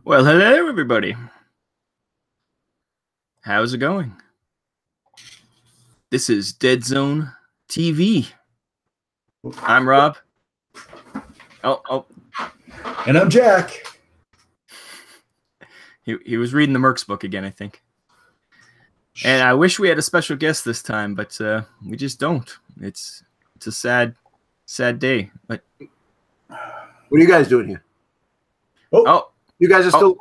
Well, hello, everybody. How's it going? This is Deadzone TV. I'm Rob. Oh. And I'm Jack. He was reading the Mercs book again, I think. And I wish we had a special guest this time, but we just don't. It's a sad day. But what are you guys doing here? Oh, you guys are still.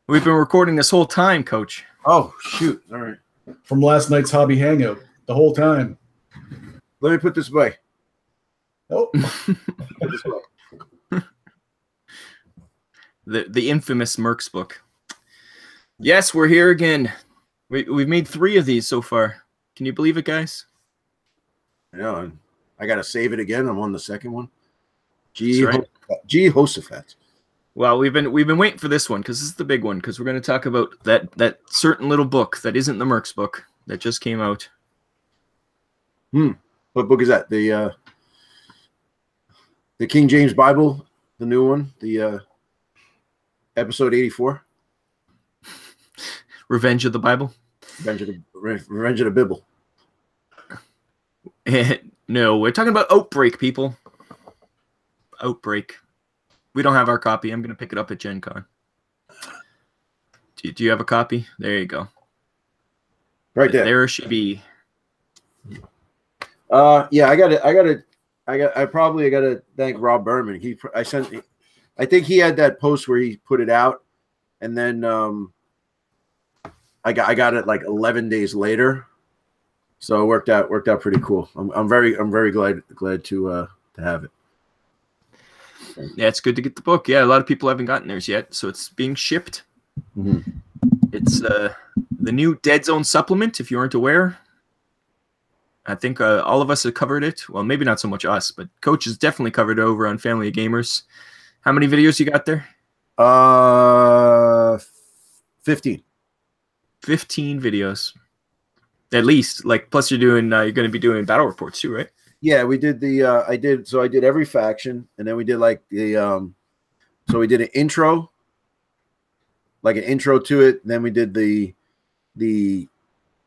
We've been recording this whole time, Coach. Oh shoot! All right. From last night's hobby hangout, the whole time. Let me put this away. Oh. Put this away. The infamous Mercs book. Yes, we're here again. We've made 3 of these so far. Can you believe it, guys? Yeah, I gotta save it again. I'm on the second one. Right. Jehoshaphat. Well, we've been waiting for this one because this is the big one, because we're going to talk about that certain little book that isn't the Mercs book that just came out. What book is that? The King James Bible, the new one, the episode 84. Revenge of the Bible. Revenge of the Bible. No, we're talking about Outbreak, people. Outbreak. We don't have our copy. I'm going to pick it up at Gen Con. Do you have a copy? There you go. Right there. There she be. Yeah, I probably got to thank Rob Berman. I think he had that post where he put it out, and then I got it like 11 days later. So it worked out pretty cool. I'm very glad to have it. Yeah, it's good to get the book. Yeah, a lot of people haven't gotten theirs yet, so it's being shipped. It's the new Deadzone supplement, if you aren't aware. I think all of us have covered it. Well, maybe not so much us, but Coach has definitely covered it over on Family of Gamers. How many videos you got there? 15. 15 videos. At least. Like, plus you're going to be doing battle reports too, right? Yeah, we did the I did every faction, and then we did like the so we did an intro, like an intro to it, then we did the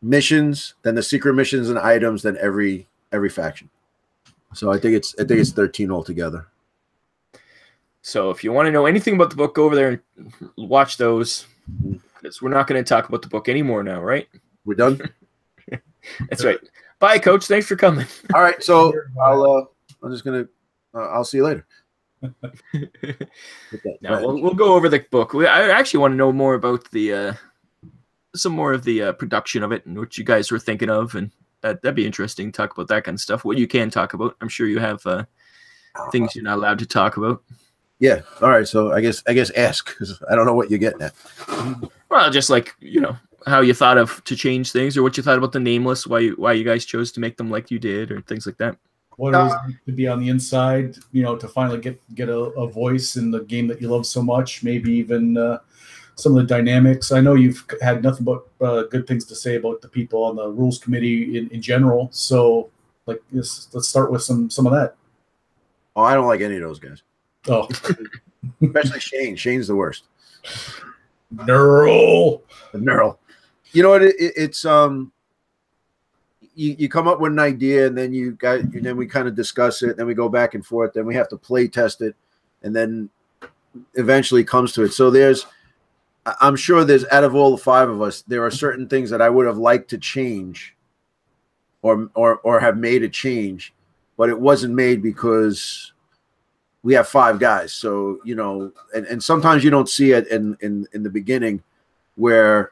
missions, then the secret missions and items, then every faction. So I think it's 13 altogether. So if you want to know anything about the book, go over there and watch those, because we're not going to talk about the book anymore now, right? We're done. That's right. Bye, Coach. Thanks for coming. All right, so I'm just gonna I'll see you later. Now we'll go over the book. I actually want to know more about the some more of the production of it and what you guys were thinking of, and that'd be interesting. Talk about that kind of stuff. What you can talk about. I'm sure you have things you're not allowed to talk about. Yeah. All right. So I guess ask, because I don't know what you're getting at. Well, just like, how you thought of to change things, or what you thought about the Nameless, why you guys chose to make them like you did, or things like that. What it was to be on the inside, to finally get a voice in the game that you love so much. Maybe even some of the dynamics. I know you've had nothing but good things to say about the people on the rules committee in general. So, let's start with some of that. Oh, I don't like any of those guys. Oh, especially Shane. Shane's the worst. Neural. You know what? It's you come up with an idea, and then then we kind of discuss it, then we go back and forth, then we have to play test it, and then eventually comes to it. So I'm sure there's, out of all the 5 of us, there are certain things that I would have liked to change, or have made a change, but it wasn't made because we have 5 guys. So and sometimes you don't see it in the beginning where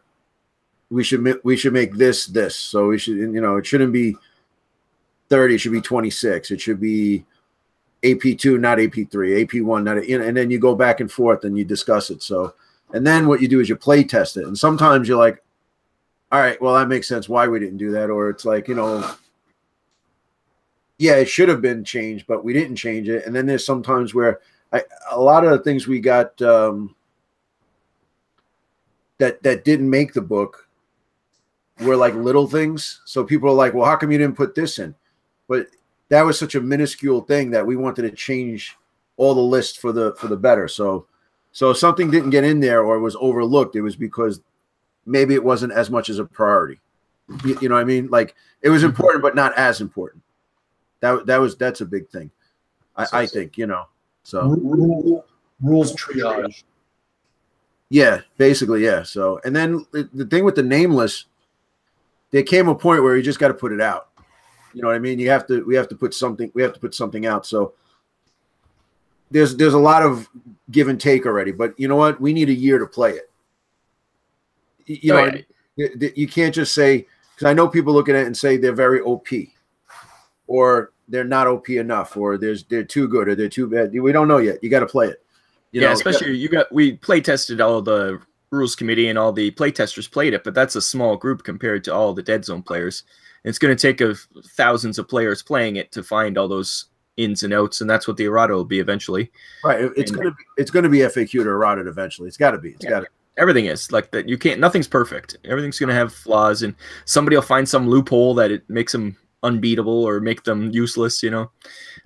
we should make this. So we should, it shouldn't be 30. It should be 26. It should be AP2, not AP3. AP1, not and then you go back and forth and you discuss it. So, and then what you do is you play test it. And sometimes you're like, all right, well, that makes sense why we didn't do that. Or it's like, yeah, it should have been changed, but we didn't change it. And then there's sometimes where a lot of the things we got that didn't make the book were like little things. So people are like, well, how come you didn't put this in? But that was such a minuscule thing that we wanted to change all the lists for the better. So So if something didn't get in there or was overlooked, it was because maybe it wasn't as much as a priority. You know what I mean? Like it was important, but not as important. That's a big thing. I think, you know. So rules triage. Yeah, basically, yeah. So and then the thing with the nameless, there came a point where you just got to put it out. You know what I mean? We have to put something out. So there's a lot of give and take already, but you know what? We need a year to play it. You know, you can't just say, because I know people look at it and say they're very OP, or they're not OP enough, or they're too good, or they're too bad. We don't know yet. You got to play it. You know? Especially we play tested all the rules committee and all the play testers played it, but that's a small group compared to all the Deadzone players. And it's going to take thousands of players playing it to find all those ins and outs, and that's what the errata will be eventually. Right. It's going to be FAQ to errata eventually. It's got to be. It's got to. Everything is like that. You can't. Nothing's perfect. Everything's going to have flaws, and somebody will find some loophole that it makes them unbeatable or make them useless. You know,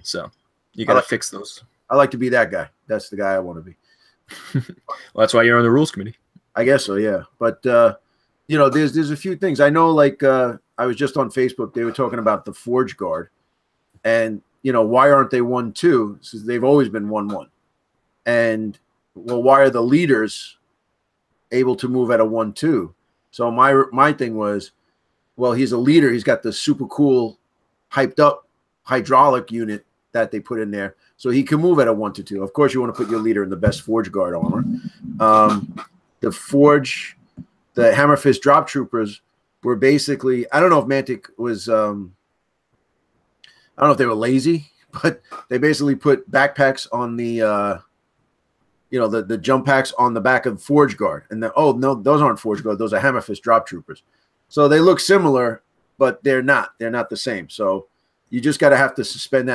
so you got to fix those. I like to be that guy. That's the guy I want to be. Well, that's why you're on the rules committee. I guess so, yeah. But you know, there's a few things. I know, like I was just on Facebook. They were talking about the Forge Guard, and you know, why aren't they 1-2? Since they've always been 1-1. And well, why are the leaders able to move at a 1-2? So my thing was, well, he's a leader. He's got the super cool, hyped up hydraulic unit that they put in there, so he can move at a 1-2. Of course, you want to put your leader in the best Forge Guard armor. The Hammerfist Drop Troopers were basically, I don't know if Mantic was, I don't know if they were lazy, but they basically put backpacks on the, you know, the jump packs on the back of Forge Guard. And then, oh, no, those aren't Forge Guard. Those are Hammerfist Drop Troopers. So they look similar, but they're not. They're not the same. So you just got to have to suspend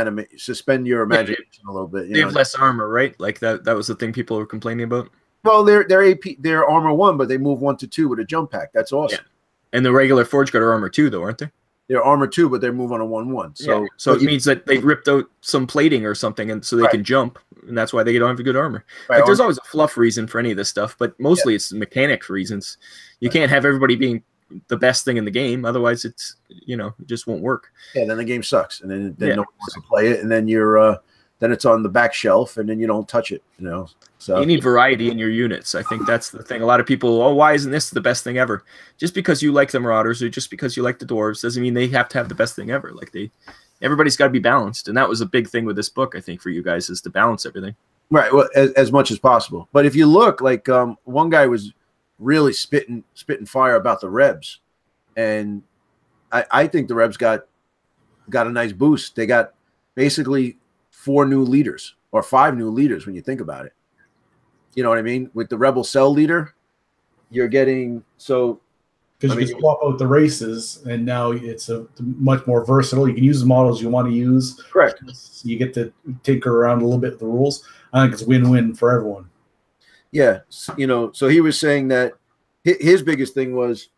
your imagination a little bit. They have less armor, right? Like that was the thing people were complaining about. Well, they're armor 1, but they move 1-2 with a jump pack. That's awesome. Yeah. And the regular Forge Guard are armor 2, though, aren't they? They're armor 2, but they move on a 1-1. So, yeah. So it means that they ripped out some plating or something, and so they can jump, and that's why they don't have good armor. Right. Like, there's always a fluff reason for any of this stuff, but mostly it's mechanics reasons. You can't have everybody being the best thing in the game, otherwise it's, you know, it just won't work. Yeah, then the game sucks, and then no one wants to play it, and then you're then it's on the back shelf, and then you don't touch it. You know, so you need variety in your units. I think that's the thing. A lot of people, oh, why isn't this the best thing ever? Just because you like the Marauders or just because you like the Dwarves doesn't mean they have to have the best thing ever. Like everybody's got to be balanced, and that was a big thing with this book. I think for you guys is to balance everything. Right, well, as much as possible. But if you look, like one guy was really spitting fire about the Rebs, and I think the Rebs got a nice boost. They got basically 4 new leaders or 5 new leaders when you think about it. You know what I mean? With the Rebel Cell leader, you're getting so because you can swap out the races, and now it's a much more versatile. You can use the models you want to use. Correct. So you get to tinker around a little bit with the rules. I think it's win-win for everyone. Yeah, you know. So he was saying that his biggest thing was,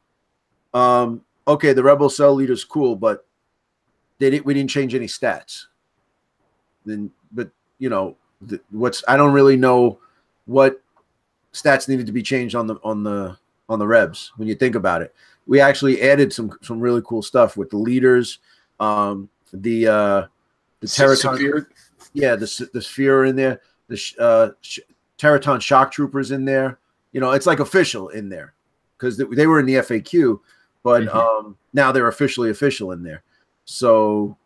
okay, the Rebel Cell leader's cool, but we didn't change any stats. But you know, I don't really know what stats needed to be changed on the Rebs when you think about it. We actually added some really cool stuff with the leaders, the Terraton, yeah, the Sphere in there, the Terraton Shock Troopers in there. You know, it's like official in there because they were in the FAQ, but now they're officially official in there. So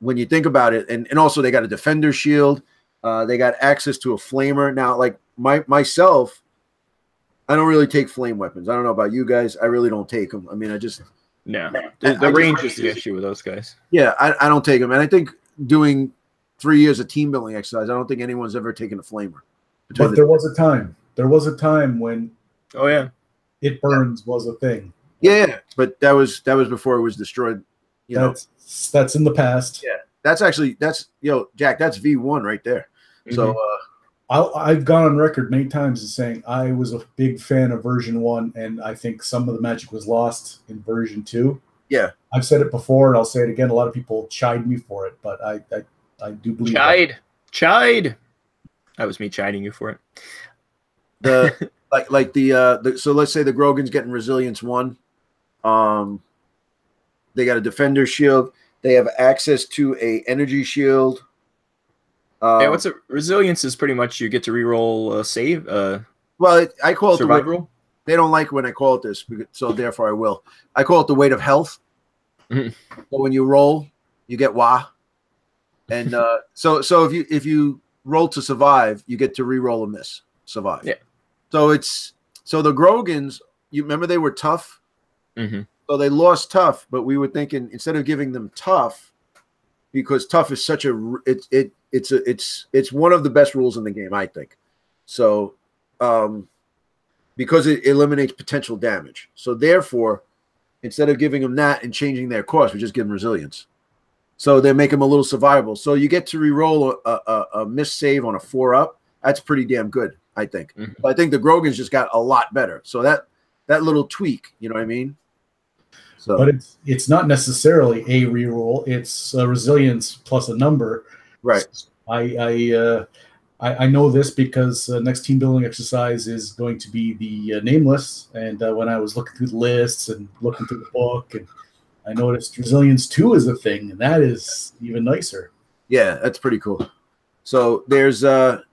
when you think about it, and also they got a defender shield, they got access to a flamer. Now, like myself, I don't really take flame weapons. I don't know about you guys. I really don't take them. I mean, the range is the issue with those guys. Yeah, I don't take them. And I think doing 3 years of team building exercise, I don't think anyone's ever taken a flamer. But there was a time. There was a time when it burns was a thing. Yeah, but that was before it was destroyed. You know, that's in the past. Yeah, that's Jack. That's V1 right there. So I've gone on record many times as saying I was a big fan of version 1, and I think some of the magic was lost in version 2. Yeah, I've said it before, and I'll say it again. A lot of people chide me for it, but I do believe chide. That was me chiding you for it. The the so let's say the Grogan's getting resilience 1. They got a defender shield. They have access to a energy shield. Yeah, what's a resilience is pretty much you get to reroll save. Well, I call it survival. They don't like when I call it this, so therefore I will. I call it the weight of health. Mm-hmm. But when you roll, you get wah. And so if you roll to survive, you get to re-roll a miss, survive. Yeah. So the Grogans, you remember they were tough. Mm-hmm. So they lost tough, but we were thinking instead of giving them tough, because tough is such a it's one of the best rules in the game, I think. So because it eliminates potential damage. So therefore, instead of giving them that and changing their cost, we just give them resilience. So they make them a little survivable. So you get to re-roll a miss save on a 4-up. That's pretty damn good, I think. Mm-hmm. But I think the Grogans just got a lot better. So that little tweak, you know what I mean? So, but it's not necessarily a reroll. It's a resilience plus a number. Right. I know this because next team building exercise is going to be the nameless. And when I was looking through the lists and looking through the book, and I noticed resilience 2 is a thing, and that is even nicer. Yeah, that's pretty cool. So there's like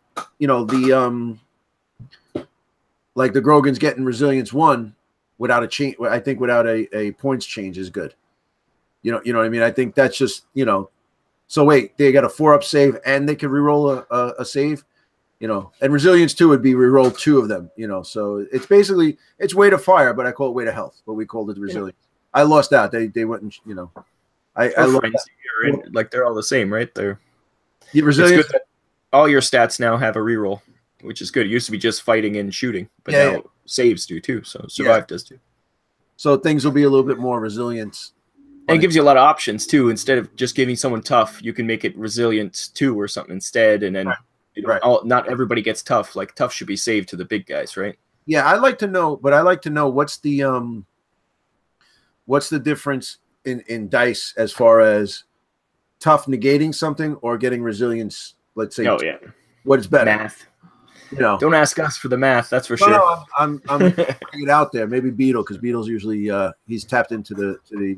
the Grogan's getting resilience 1 without a change. I think without a points change is good. You know what I mean? I think that's just, so wait, they got a 4-up save and they can reroll a save, and resilience 2 would be reroll 2 of them, so it's basically, it's weight of fire, but I call it weight of health, but we called it resilience. Yeah. I lost out. They wouldn't, I like they're all the same, right? Resilience. It's good that all your stats now have a reroll, which is good. It used to be just fighting and shooting, but now saves do too. So survive does too. So things will be a little bit more resilient. And it gives you a lot of options too. Instead of just giving someone tough, you can make it resilient 2 or something instead, and then not everybody gets tough. Like tough should be saved to the big guys, right? Yeah, I'd like to know what's the difference in dice as far as tough negating something or getting resilience. Let's say, what's better? Math. Don't ask us for the math. That's for sure. No, I'm putting it out there. Maybe Beetle, because Beetle's usually he's tapped into the We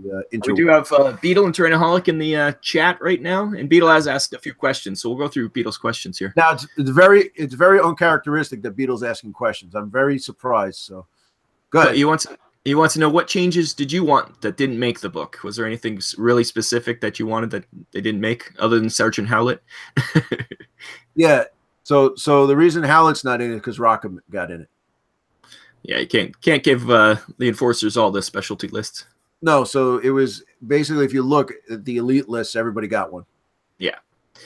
do have Beetle and Terranaholic in the chat right now, and Beetle has asked a few questions, so we'll go through Beetle's questions here. Now it's very uncharacteristic that Beetle's asking questions. I'm very surprised. So, go ahead. He wants to know, what changes did you want that didn't make the book? Was there anything really specific that you wanted that they didn't make, other than Sergeant Howlett? Yeah. So the reason Howlett's not in it is because Rockham got in it. Yeah, you can't give the enforcers all the specialty lists. No, so it was basically, if you look at the elite lists, everybody got one. Yeah.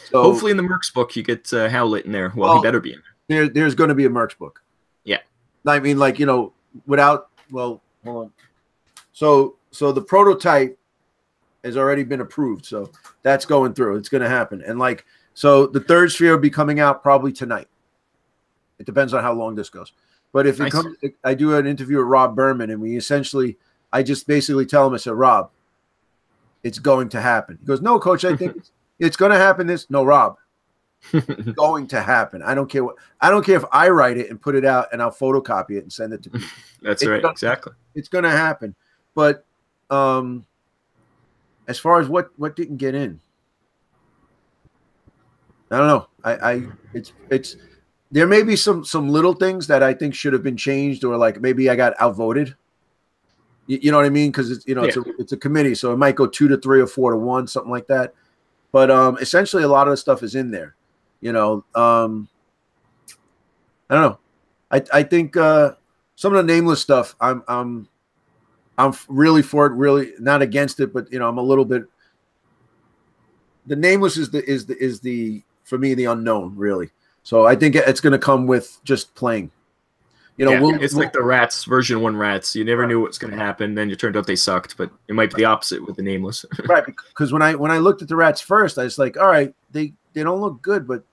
So hopefully in the Mercs book you get Howlett in there. Well, he better be in there. There's going to be a Mercs book. Yeah. I mean, without, well, hold on. So the prototype has already been approved, so that's going through. It's going to happen, and so the third sphere will be coming out probably tonight. It depends on how long this goes. But if it comes, I do an interview with Rob Berman, and I just basically tell him, I said, Rob, it's going to happen. He goes, no, Coach, I think it's going to happen. No, Rob, it's going to happen. I don't care if I write it and put it out and I'll photocopy it and send it to people. That's right. Exactly. It's going to happen. But as far as what didn't get in, I don't know. It's there may be some little things that I think should have been changed, or maybe I got outvoted. You know what I mean? Because it's a committee, so it might go 2 to 3 or 4 to 1, something like that. But essentially, a lot of the stuff is in there. I don't know. I think some of the nameless stuff, I'm really for it. Really not against it, but I'm a little bit. The nameless is the for me, the unknown, really. So I think it's going to come with just playing. It's like the Rats, version 1 Rats. You never knew what's going to happen. Then it turned out they sucked, but it might be the opposite with the nameless. Right, because when I looked at the Rats first, I was like, all right, they don't look good, but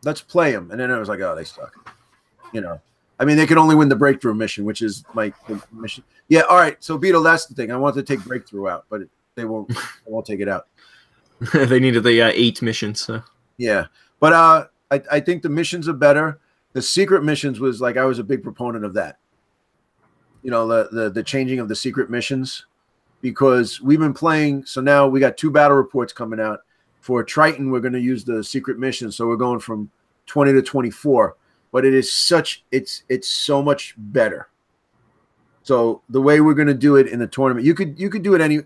let's play them. And then I was like, oh, they suck. I mean, they can only win the breakthrough mission, which is my mission. Yeah, all right. So Beetle, that's the thing. I wanted to take breakthrough out, but they won't take it out. They needed the 8 missions. So. Yeah, but I think the missions are better. The secret missions was like I was a big proponent of that. You know, the changing of the secret missions, because we've been playing. So now we got 2 battle reports coming out for Triton. We're going to use the secret mission, so we're going from 20 to 24. But it is such it's so much better. So the way we're going to do it in the tournament, you could do it any.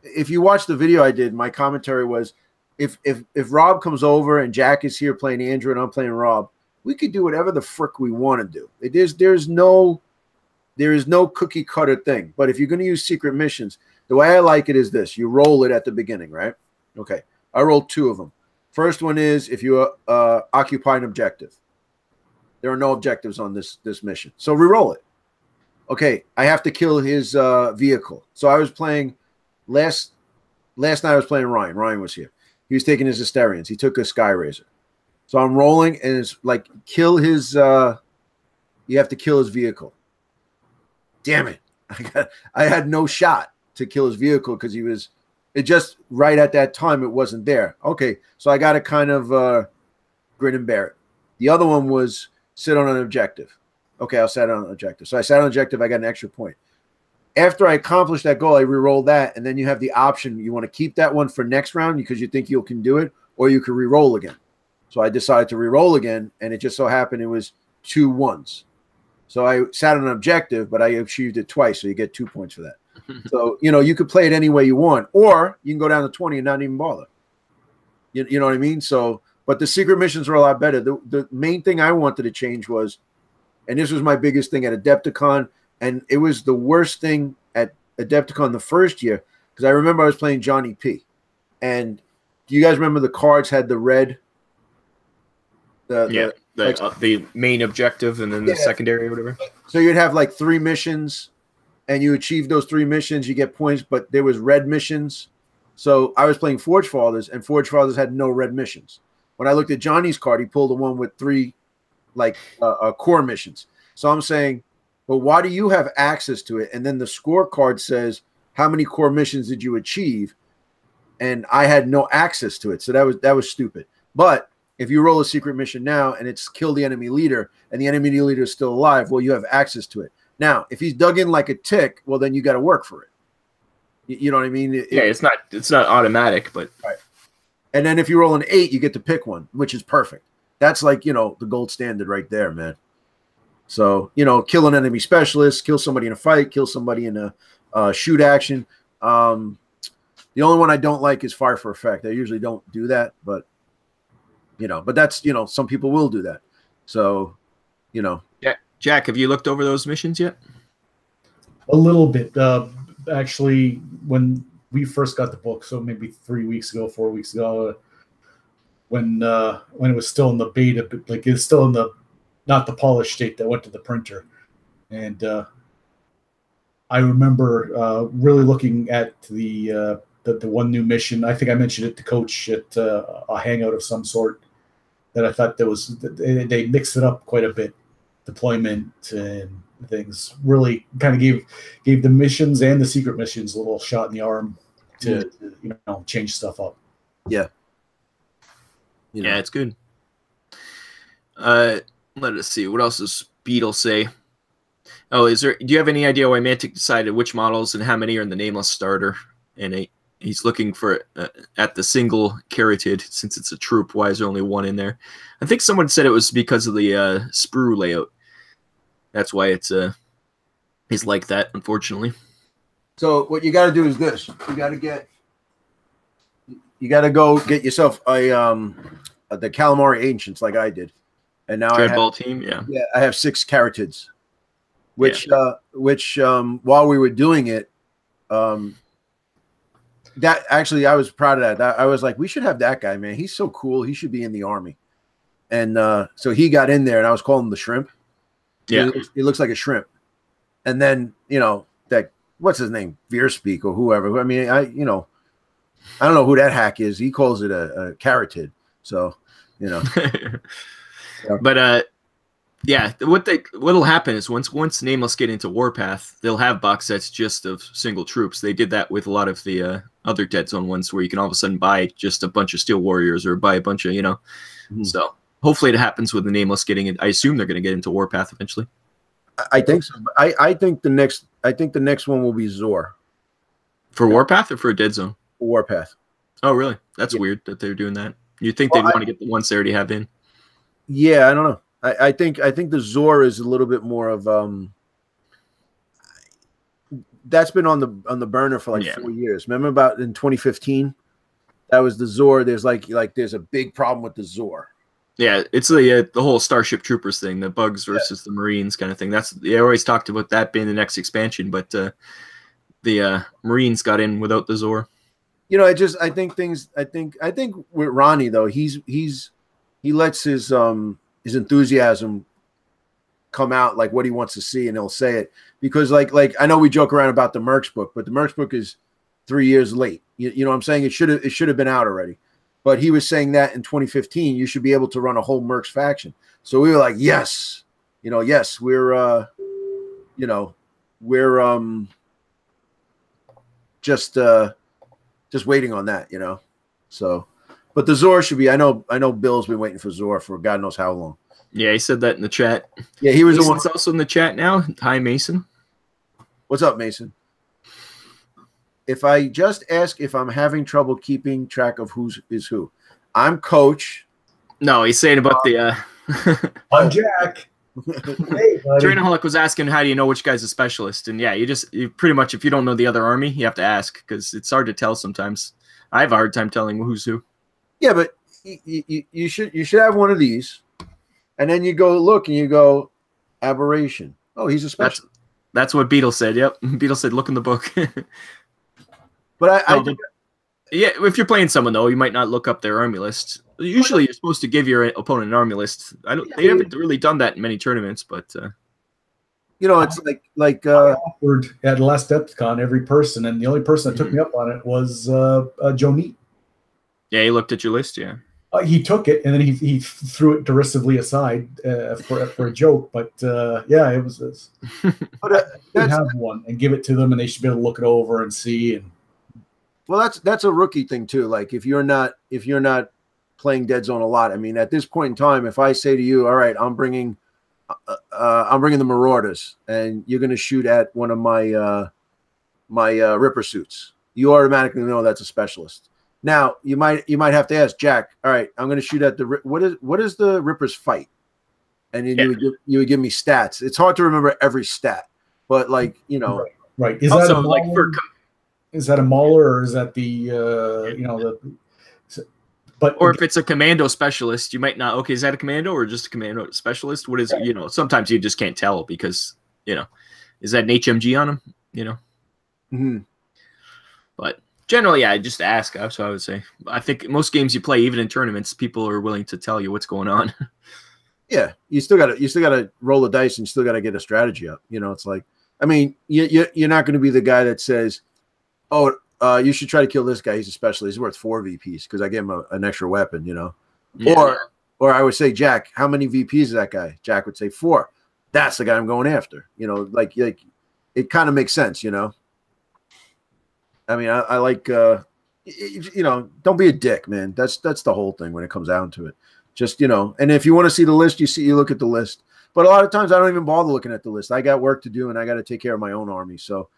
If you watch the video I did, my commentary was, if Rob comes over and Jack is here playing Andrew and I'm playing Rob, we could do whatever the frick we want to do. There is no cookie cutter thing. But if you're going to use secret missions, the way I like it is this: you roll it at the beginning, right? Okay, I rolled 2 of them. First one is if you occupy an objective. There are no objectives on this mission, so re-roll it. Okay, I have to kill his vehicle. So I was playing last night. I was playing Ryan. Ryan was here. He was taking his Asterians. He took a Skyrazor. So I'm rolling, and it's like kill his. You have to kill his vehicle. Damn it! I had no shot to kill his vehicle because he was. It just right at that time it wasn't there. Okay, so I got to kind of grin and bear it. The other one was sit on an objective. Okay, I'll sit on an objective. So I sat on an objective. I got an extra point. After I accomplished that goal, I re-rolled that, and then you have the option. You want to keep that one for next round because you think you can do it, or you can re-roll again. So I decided to re-roll again, and it just so happened it was 2 1s. So I sat on an objective, but I achieved it twice, so you get 2 points for that. So, you know, you could play it any way you want, or you can go down to 20 and not even bother. You know what I mean? So, but the secret missions are a lot better. The main thing I wanted to change was, and this was my biggest thing at Adepticon, and it was the worst thing at Adepticon the first year, because I remember I was playing Johnny P. And do you guys remember the cards had the red? The main objective and then the secondary or whatever. So you'd have like 3 missions, and you achieve those 3 missions, you get points, but there was red missions. So I was playing Forge Fathers, and Forge Fathers had no red missions. When I looked at Johnny's card, he pulled the one with 3 core missions. So I'm saying, well, why do you have access to it? And then the scorecard says, how many core missions did you achieve? And I had no access to it. So that was stupid. But if you roll a secret mission now and it's kill the enemy leader and the enemy leader is still alive, well, you have access to it. Now, if he's dug in like a tick, well, then you got to work for it. You know what I mean? It's not automatic, but right. And then if you roll an 8, you get to pick one, which is perfect. That's like, you know, the gold standard right there, man. So, you know, kill an enemy specialist, kill somebody in a fight, kill somebody in a shoot action. The only one I don't like is fire for effect. I usually don't do that, but, you know, but that's, you know, some people will do that. So, you know. Yeah. Jack, have you looked over those missions yet? A little bit. Actually, when we first got the book, so maybe 4 weeks ago, when it was still in the beta, like it's still in the not the polished state that went to the printer, and I remember really looking at the one new mission. I think I mentioned it to Coach at a hangout of some sort. That I thought they mixed it up quite a bit, deployment and things. Really kind of gave the missions and the secret missions a little shot in the arm to you know, change stuff up. Yeah. You know. Yeah, it's good. Let us see. What else does Beetle say? Oh, do you have any idea why Mantic decided which models and how many are in the nameless starter? And he's looking for at the single carotid, since it's a troop. Why is there only 1 in there? I think someone said it was because of the sprue layout. That's why it's like that, unfortunately. So what you got to do is this: you got to go get yourself the Calamari Ancients, like I did, and now Dreadball team, I have 6 carotids, which while we were doing it, that actually I was proud of that. I was like, we should have that guy, man. He's so cool. He should be in the army. And so he got in there, and I was calling him the shrimp. Yeah, he looks like a shrimp. And then, you know, that what's his name, Veerspeak or whoever. I mean, I don't know who that hack is. He calls it a carotid. So, you know. But yeah, what'll happen is once Nameless get into Warpath, they'll have box sets just of single troops. They did that with a lot of the other Deadzone ones, where you can all of a sudden buy just a bunch of Steel Warriors or buy a bunch of, you know. So Hopefully, it happens with the Nameless getting it. I assume they're going to get into Warpath eventually. I think so. I think the next one will be Zor. For Warpath or for a Deadzone? Warpath. Oh, really? That's weird that they're doing that. You'd think they'd want to get the ones they already have in. Yeah, I don't know. I think the Zor is a little bit more of that's been on the burner for like 4 years. Remember about in 2015? That was the Zor. There's there's a big problem with the Zor. Yeah, it's the whole Starship Troopers thing, the bugs versus the Marines kind of thing. They always talked about that being the next expansion, but the Marines got in without the Zor. You know, I think with Ronnie though, he lets his enthusiasm come out, like what he wants to see, and he'll say it, because like I know we joke around about the Mercs book, but the Mercs book is 3 years late. You know what I'm saying? It should have been out already. But he was saying that in 2015, you should be able to run a whole Mercs faction. So we were like, yes, yes, we're just waiting on that, So, but the Zor should be. I know Bill's been waiting for Zor for God knows how long. Yeah, he said that in the chat. Yeah, he was Mason's the one. Also in the chat now. Hi, Mason. What's up, Mason? If I just ask if I'm having trouble keeping track of who is who, I'm Coach. No, he's saying about the. I'm Jack. Hey, buddy. Drainaholic was asking, how do you know which guy's a specialist? And yeah, you pretty much, if you don't know the other army, you have to ask, because it's hard to tell sometimes. I have a hard time telling who's who. Yeah, but you should have one of these, and then you go look and you go aberration. Oh, he's a specialist. That's what Beetle said. Yep, Beetle said, look in the book. But yeah, if you're playing someone though, you might not look up their army list. Usually, you're supposed to give your opponent an army list. They haven't really done that in many tournaments, but it's like I offered at last DepthCon every person, and the only person that took me up on it was Joe Neat. Yeah, he looked at your list. Yeah, he took it and then he threw it derisively aside for a joke. But yeah, it was. But have one and give it to them, and they should be able to look it over and see. And well, that's a rookie thing too. Like if you're not playing Deadzone a lot, I mean, at this point in time, if I say to you, all right, I'm bringing the Marauders, and you're going to shoot at one of my Ripper suits, you automatically know that's a specialist. Now you might have to ask Jack, all right, I'm going to shoot at what is the Ripper's fight, and then you would give me stats. It's hard to remember every stat, but like right. Is also, that is that a Mauler, or is that the or if it's a commando specialist, you might not. Okay, is that a commando or just a commando specialist? What is it? Sometimes you just can't tell because is that an HMG on him? Mm-hmm. But generally, I just ask. That's what I would say. I think most games you play, even in tournaments, people are willing to tell you what's going on. Yeah, you still gotta roll the dice, and you still gotta get a strategy up. It's like, I mean, you're not going to be the guy that says, "Oh, you should try to kill this guy. He's a specialist. He's worth 4 VPs because I gave him an extra weapon." Yeah. Or I would say, Jack, how many VPs is that guy? Jack would say 4. That's the guy I'm going after. Like it kind of makes sense. I mean, I like don't be a dick, man. That's the whole thing when it comes down to it. Just and if you want to see the list, you look at the list. But a lot of times I don't even bother looking at the list. I got work to do, and I got to take care of my own army. So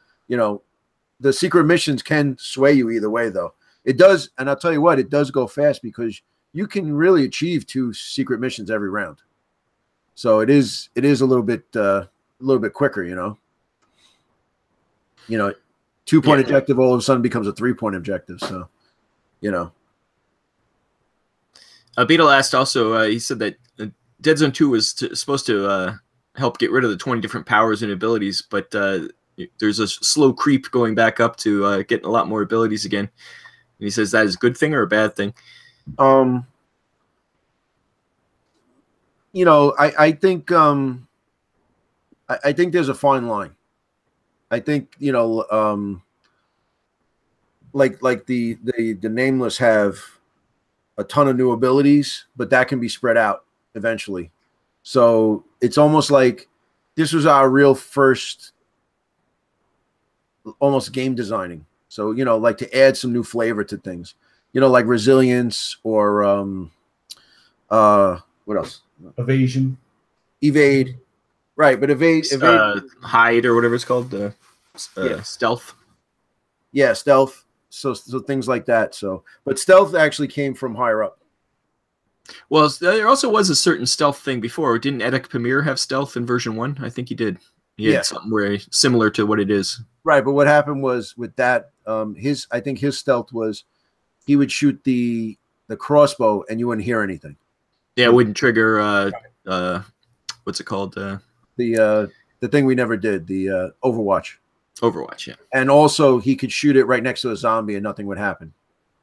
the secret missions can sway you either way, though. It does, and I'll tell you what, it does go fast because you can really achieve 2 secret missions every round. So it is a little bit quicker, 2-point objective all of a sudden becomes a 3-point objective. So, Beetle asked also. He said that Deadzone 2 was supposed to help get rid of the 20 different powers and abilities, but there's a slow creep going back up to getting a lot more abilities again. And he says that is a good thing or a bad thing. I think I think there's a fine line. I think like the Nameless have a ton of new abilities, but that can be spread out eventually. So it's almost like this was our real first almost game designing. So, like to add some new flavor to things, like resilience or what What else? Evasion. Evade. Right, but evade hide or whatever it's called, stealth. Yeah, stealth. So things like that. So, but stealth actually came from higher up. Well, there also was a certain stealth thing before. Didn't Edek Pamir have stealth in version 1? I think he did. He had something very similar to what it is. Right, but what happened was with that, I think his stealth was he would shoot the crossbow and you wouldn't hear anything. Yeah, it wouldn't trigger what's it called? The thing we never did, the Overwatch. Overwatch, yeah. And also he could shoot it right next to a zombie and nothing would happen.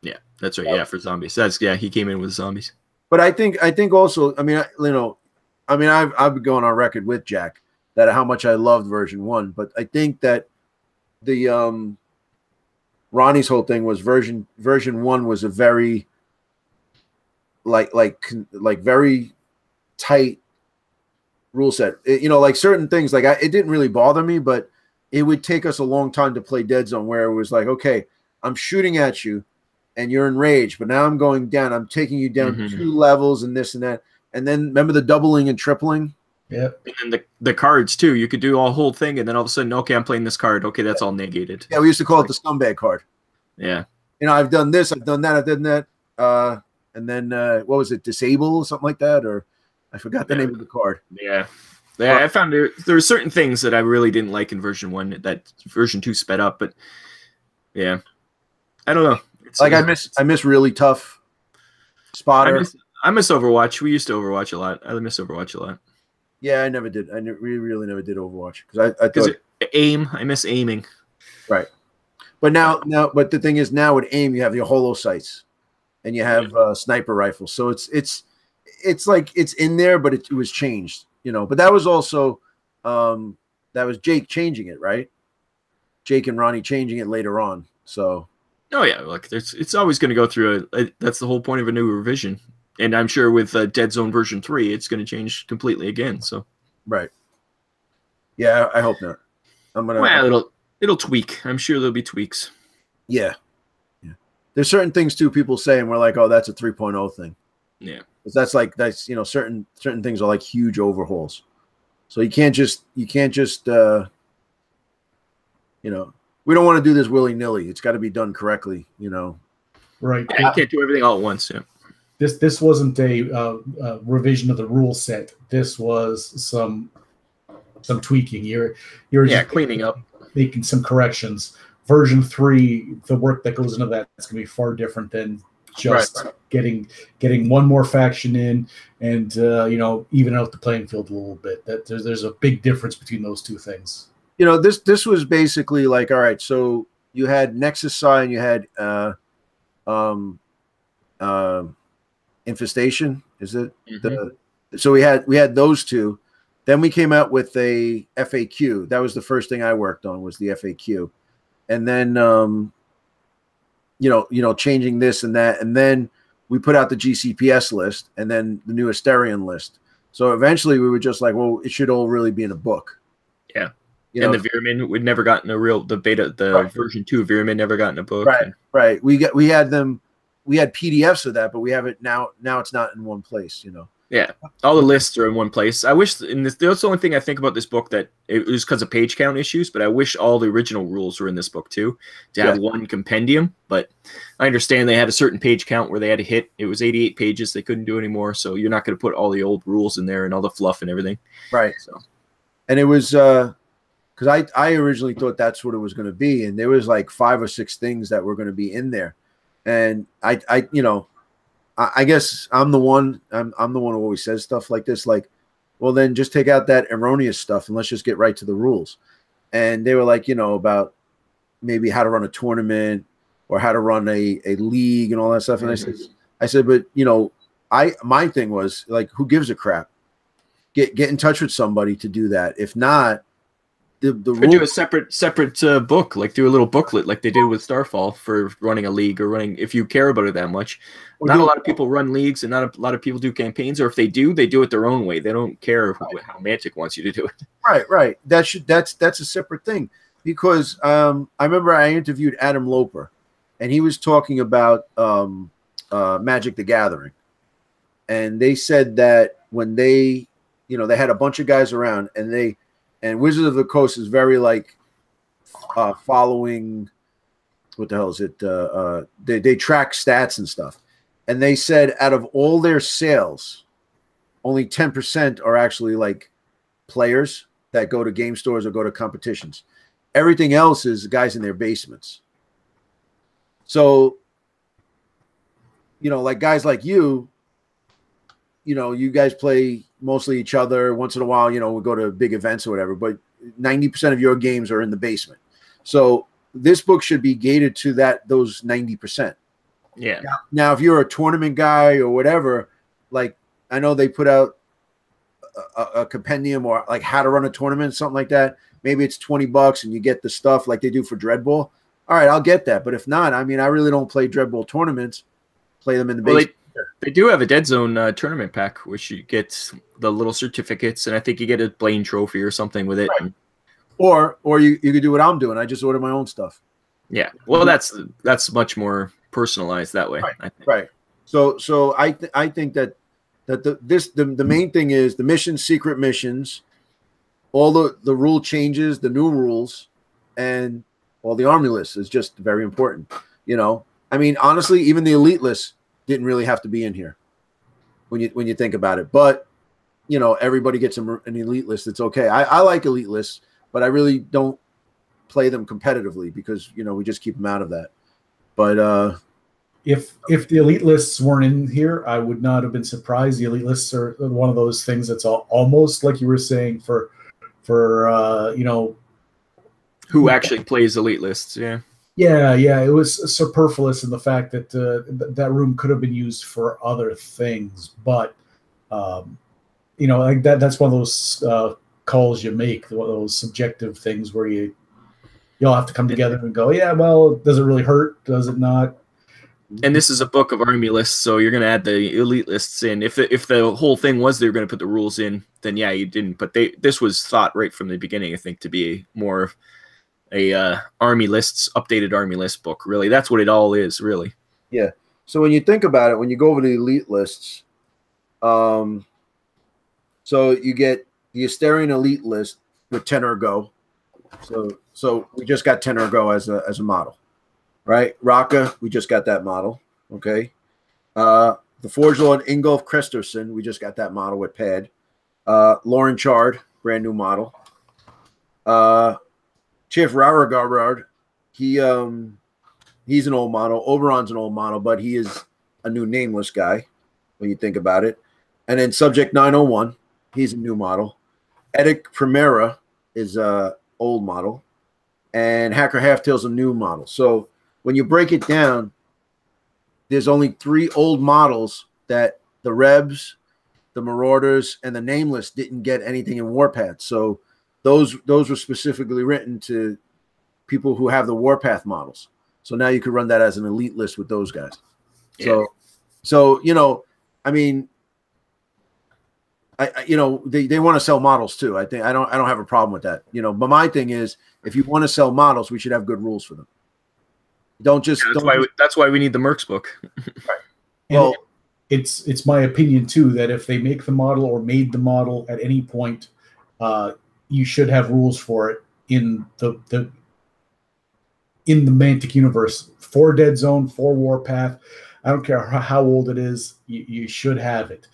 Yeah, that's right. Yeah, for zombies. He came in with zombies. But I think also, I mean, I've been going on record with Jack that how much I loved version 1, but I think that the Ronnie's whole thing was version 1 was a very like very tight rule set. Like certain things, like it didn't really bother me, but it would take us a long time to play Deadzone, where it was like, okay, I'm shooting at you and you're enraged, but now I'm going down. I'm taking you down 2 levels and this and that. And then remember the doubling and tripling? Yeah. And then the cards too. You could do a whole thing, and then all of a sudden, okay, I'm playing this card. Okay, that's all negated. Yeah, we used to call it the scumbag card. Yeah. I've done this, I've done that, I've done that. And then what was it, disable or something like that? Or I forgot the name of the card. Yeah. Yeah, I found there were certain things that I really didn't like in version 1 that version 2 sped up, but yeah. I don't know. I miss really tough spotter. I miss Overwatch. We used to Overwatch a lot. I miss Overwatch a lot. Yeah, I never did. We really never did Overwatch because I thought aim. I miss aiming. Right, but but the thing is, now with aim, you have your holo sights, and you have sniper rifles. So it's like it's in there, but it was changed. But that was also that was Jake changing it, right? Jake and Ronnie changing it later on. So. Oh yeah, look, it's always going to go through that's the whole point of a new revision, and I'm sure with Deadzone version 3, it's going to change completely again. So, right. Yeah, I hope not. Well, it'll tweak. I'm sure there'll be tweaks. Yeah. There's certain things too. People say, and we're like, oh, that's a 3.0 thing. Yeah. That's certain things are like huge overhauls. So you can't just we don't want to do this willy-nilly. It's got to be done correctly, Right. Yeah, you can't do everything all at once. Yeah. This wasn't a revision of the rule set. This was some tweaking. You're just cleaning up, making some corrections. Version 3, the work that goes into that is going to be far different than just getting one more faction in and even out the playing field a little bit. That there's a big difference between those two things. This was basically like, all right, so you had Nexus Psi and you had Infestation. Is it? So we had those two. Then we came out with a FAQ. That was the first thing I worked on, was the FAQ. And then changing this and that, and then we put out the GCPS list and then the new Asterion list. So eventually we were just like, well, it should all really be in a book. Yeah. And the Veerman would never gotten version 2 Veerman never gotten a book. Right. We had PDFs of that, but we have it now it's not in one place, Yeah. All the lists are in one place. I wish that's the only thing I think about this book, that it was because of page count issues, but I wish all the original rules were in this book too, to have one compendium. But I understand they had a certain page count where they had to hit. It was 88 pages. They couldn't do anymore. So you're not going to put all the old rules in there and all the fluff and everything. Right. So, and it was, because I originally thought that's what it was going to be, and there was like 5 or 6 things that were going to be in there, and I guess I'm the one who always says stuff like this, like, well, then just take out that erroneous stuff and let's just get right to the rules. And they were like, about maybe how to run a tournament or how to run a league and all that stuff. And I said, but my thing was like, who gives a crap? Get in touch with somebody to do that. If not, the rule, do a separate book, like do a little booklet like they did with Starfall for running a league or running, if you care about it that much. Not a lot of people run leagues, and not a lot of people do campaigns, or if they do it their own way. They don't care how Mantic wants you to do it. Right. That's a separate thing, because I remember I interviewed Adam Loper, and he was talking about Magic the Gathering, and they said that when they, they had a bunch of guys around, and Wizards of the Coast is very like following. What the hell is it? They track stats and stuff, and they said out of all their sales, only 10% are actually like players that go to game stores or go to competitions. Everything else is guys in their basements. So, like guys like you guys play mostly each other. Once in a while, we go to big events or whatever, but 90% of your games are in the basement. So this book should be gated to those 90%. Yeah. Now, if you're a tournament guy or whatever, like I know they put out a compendium or like how to run a tournament, something like that. Maybe it's $20 and you get the stuff like they do for Dreadball. All right, I'll get that. But if not, I mean, I really don't play Dreadball tournaments. Play them in the basement. They do have a Deadzone tournament pack, which you get the little certificates, and I think you get a Blaine trophy or something with it. Right. Or you could do what I'm doing. I just order my own stuff. Yeah. Well, that's much more personalized that way. Right. I think. Right. So I think that the main thing is the missions, secret missions, all the rule changes, the new rules, and all the army lists is just very important. I mean, honestly, even the elite list didn't really have to be in here when you think about it. But everybody gets an elite list. It's okay. I like elite lists, but I really don't play them competitively because we just keep them out of that. But if the elite lists weren't in here, I would not have been surprised. The elite lists are one of those things that's almost like you were saying for who actually plays elite lists. Yeah. Yeah, it was superfluous in the fact that that room could have been used for other things, but like that's one of those calls you make, one of those subjective things where you'll have to come together and go, yeah, well, does it really hurt? Does it not? And this is a book of army lists, so you're going to add the elite lists in. If the whole thing was they were going to put the rules in, then yeah, you didn't. But this was thought right from the beginning, I think, to be more army lists, updated army list book. Really, that's what it all is, really. Yeah. So when you think about it, when you go over the elite lists, so you get the Asterian elite list with Tenor Go. So we just got Tenor Go as a model, right? Raka, we just got that model. Okay. The Forge Lord Ingolf Kresterson, we just got that model with Pad. Lauren Chard, brand new model. Chief Raragard, he's an old model. Oberon's an old model, but he is a new nameless guy when you think about it. And then Subject 901, he's a new model. Edic Primera is a old model. And Hacker Halftail's a new model. So when you break it down, there's only 3 old models that the Rebs, the Marauders, and the Nameless didn't get anything in Warpath. So those were specifically written to people who have the Warpath models. So now you could run that as an elite list with those guys. Yeah. So I mean, they want to sell models too. I think I don't have a problem with that. But my thing is, if you want to sell models, we should have good rules for them. That's why we need the Mercs book. Right. Well, it's my opinion too that if they make the model or made the model at any point, you should have rules for it in the Mantic universe for Deadzone, for Warpath. I don't care how old it is, you should have it.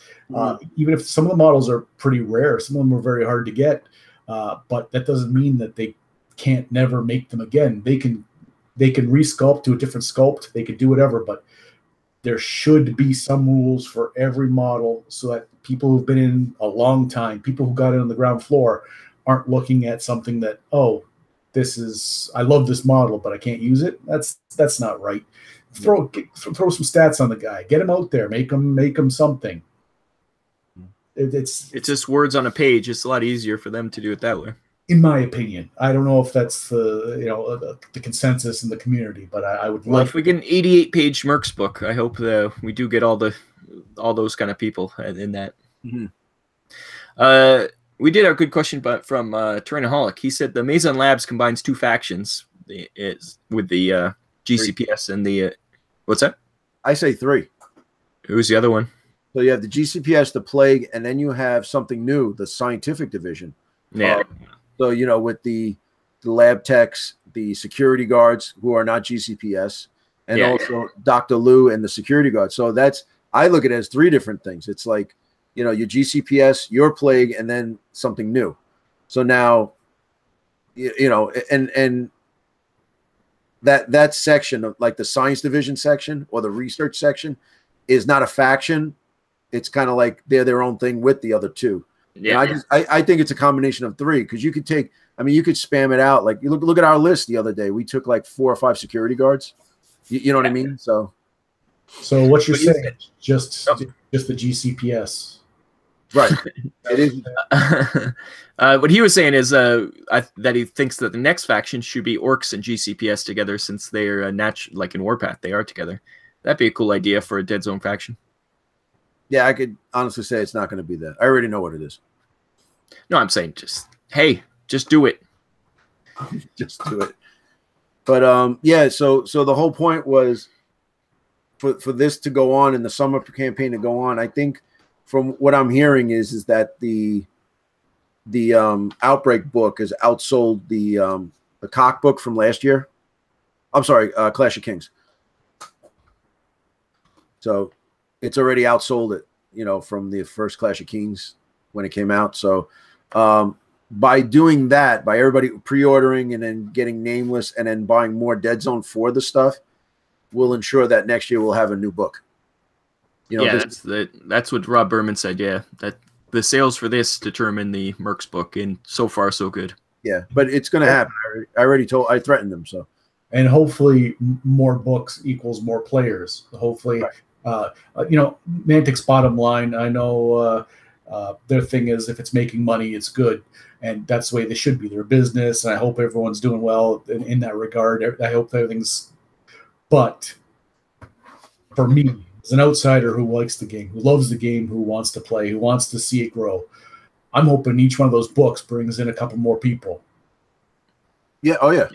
Even if some of the models are pretty rare, some of them are very hard to get, but that doesn't mean that they can't never make them again. They can resculpt to a different sculpt. They can do whatever, but there should be some rules for every model so that people who've been in a long time, people who got in on the ground floor, aren't looking at something that, I love this model, but I can't use it. That's not right. Throw some stats on the guy. Get him out there. Make him something. It's just words on a page. It's a lot easier for them to do it that way. In my opinion, I don't know if that's the consensus in the community, but I would. Well, if we get an 88-page Mercs book, I hope we do get all those kind of people in that. Mm-hmm. We did have a good question, but from Tyrannoholic. He said the Maison Labs combines 2 factions with the GCPS and the what's that? I say 3. Who's the other one? So you have the GCPS, the Plague, and then you have something new, the Scientific Division. Yeah. So, you know, with the lab techs, the security guards who are not GCPS, and also Dr. Lou and the security guards. So I look at it as three different things. It's like, you know, your GCPS, your Plague, and then something new. So now, you know, and that section of like the science division section or the research section is not a faction. It's kind of like they're their own thing with the other two. Yeah, I think it's a combination of three, because you could take, I mean, you could spam it out. Like you look at our list the other day. We took like 4 or 5 security guards. You know what I mean? So what you're saying, just the GCPS, right? It is. What he was saying is that he thinks that the next faction should be Orcs and GCPS together, since they're like in Warpath, they are together. That'd be a cool idea for a Dead Zone faction. Yeah, I could honestly say it's not going to be that. I already know what it is. No, I'm saying just do it. Just do it. But yeah, so the whole point was for this to go on and the summer campaign to go on. I think from what I'm hearing is that the Outbreak book has outsold the Cock book from last year. I'm sorry, Clash of Kings. So it's already outsold it, you know, from the first Clash of Kings when it came out. So by doing that, by everybody pre-ordering and then getting Nameless and then buying more Dead Zone for the stuff, will ensure that next year we'll have a new book. You know, yeah, that's what Rob Berman said. Yeah, that the sales for this determine the Mercs book, and so far so good. Yeah, but it's going to happen. I threatened them. So, and hopefully more books equals more players. Hopefully, you know, Mantic's bottom line, I know their thing is if it's making money, it's good. And that's the way they should be. They're a business, and I hope everyone's doing well in that regard. I hope everything's... But for me, as an outsider who likes the game, who loves the game, who wants to play, who wants to see it grow, I'm hoping each one of those books brings in a couple more people. Yeah, oh yeah.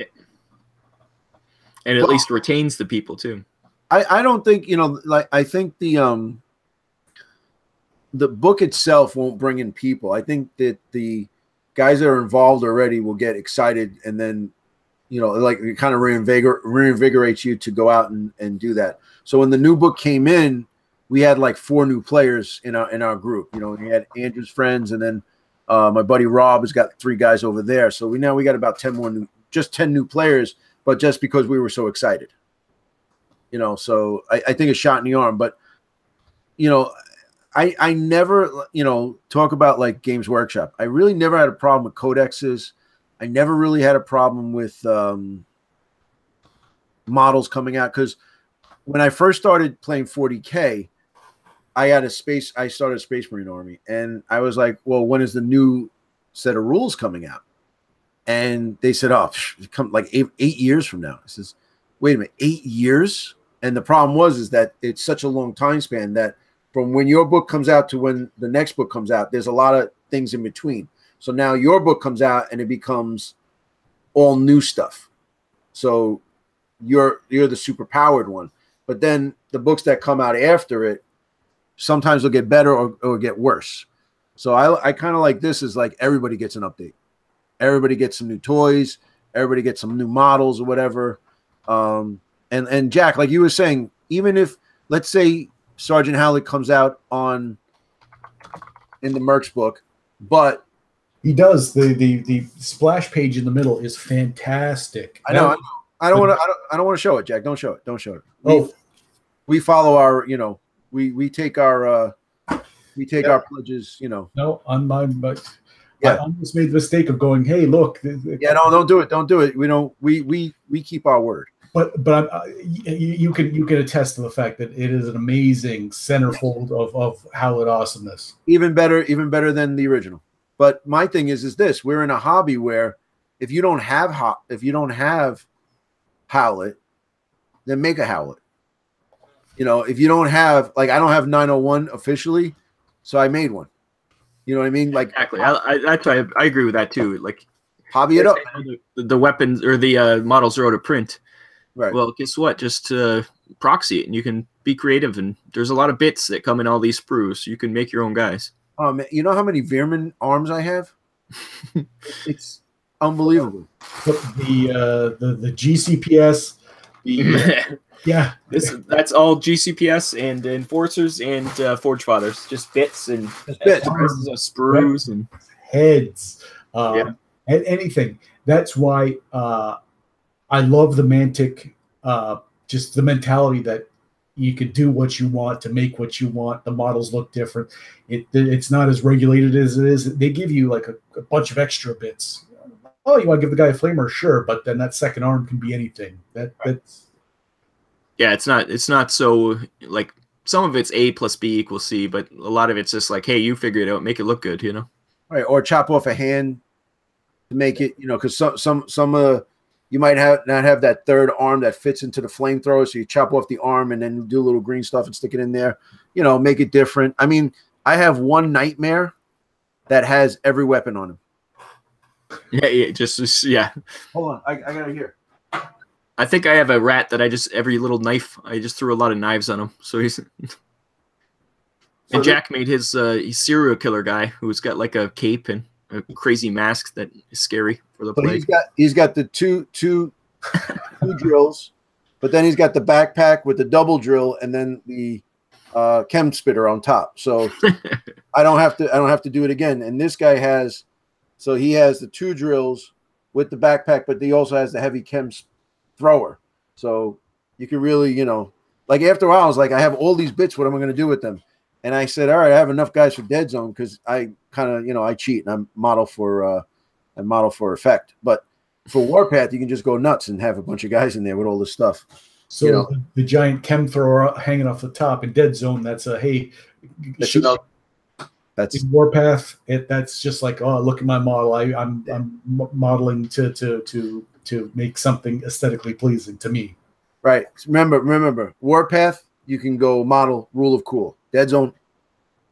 And at least retains the people too. I don't think, you know, like I think the book itself won't bring in people. I think that the guys that are involved already will get excited, and then, you know, like it kind of reinvigorates you to go out and do that. So when the new book came in, we had like 4 new players in our group. You know, we had Andrew's friends, and then my buddy Rob has got 3 guys over there. So we got about 10 more just 10 new players, but just because we were so excited. You know, so I think it's shot in the arm. But, you know, I never, you know, talk about like Games Workshop. I really never had a problem with codexes. I never really had a problem with models coming out, because when I first started playing 40K, I started a Space Marine Army, and I was like, well, when is the new set of rules coming out? And they said, oh, come like 8 years from now. I says, wait a minute, 8 years? And the problem is that it's such a long time span that from when your book comes out to when the next book comes out, there's a lot of things in between. So now your book comes out and it becomes all new stuff. So you're the super powered one. But then the books that come out after it, sometimes will get better or get worse. So I kind of like this is like everybody gets an update. Everybody gets some new toys. Everybody gets some new models or whatever. And Jack, like you were saying, even if, let's say, Sergeant Howlett comes out in the Mercs book, but he does the splash page in the middle is fantastic. I know. I don't want to show it, Jack. Don't show it. Don't show it. We follow our, you know, we take our our pledges, you know. No, on mine, but yeah. I almost made the mistake of going, hey, look. Yeah, no, don't do it. Don't do it. We keep our word. But you can attest to the fact that it is an amazing centerfold of Howlett awesomeness. Even better than the original. But my thing is this: we're in a hobby where if you don't have Howlett, then make a Howlett. You know, if you don't have, like, I don't have 901 officially, so I made one. You know what I mean? Like, exactly. I agree with that too. Like, hobby it up. The weapons or the models are out of print. Right. Well, guess what? Just proxy it, and you can be creative, and there's a lot of bits that come in all these sprues. So you can make your own guys. Oh man, you know how many Veerman arms I have? It's unbelievable. The GCPS, yeah, that's all GCPS and Enforcers and Forge Fathers, just bits and bits of sprues and heads, and anything. That's why I love the Mantic, just the mentality that you could do what you want to make what you want. The models look different. It's not as regulated as it is. They give you like a bunch of extra bits. Oh, you want to give the guy a flamer? Sure, but then that second arm can be anything. That's yeah, it's not so like some of it's A plus B equals C, but a lot of it's just like, hey, you figure it out, make it look good, you know? Right, or chop off a hand to make it, you know, because some you might not have that third arm that fits into the flamethrower, so you chop off the arm and then do a little green stuff and stick it in there, you know, make it different. I mean, I have one Nightmare that has every weapon on him. Yeah, just yeah. Hold on, I got it here. I think I have a rat that every little knife, I just threw a lot of knives on him. So he's and Jack made his serial killer guy who's got like a cape and a crazy mask that is scary for the plague. He's got the two drills, but then he's got the backpack with the double drill and then the chem spitter on top. So I don't have to do it again. And this guy has, so he has the 2 drills with the backpack, but he also has the heavy chem thrower. So you can really, you know, like after a while, I was like, I have all these bits. What am I going to do with them? And I said, all right, I have enough guys for Deadzone because I kind of, you know, I cheat and I model for effect. But for Warpath, you can just go nuts and have a bunch of guys in there with all this stuff. So you know? the giant chem thrower hanging off the top in Deadzone, that's a hey. That's in Warpath. That's just like, oh, look at my model. I'm modeling to make something aesthetically pleasing to me. Right. Remember, Warpath. You can go model Rule of Cool. Deadzone,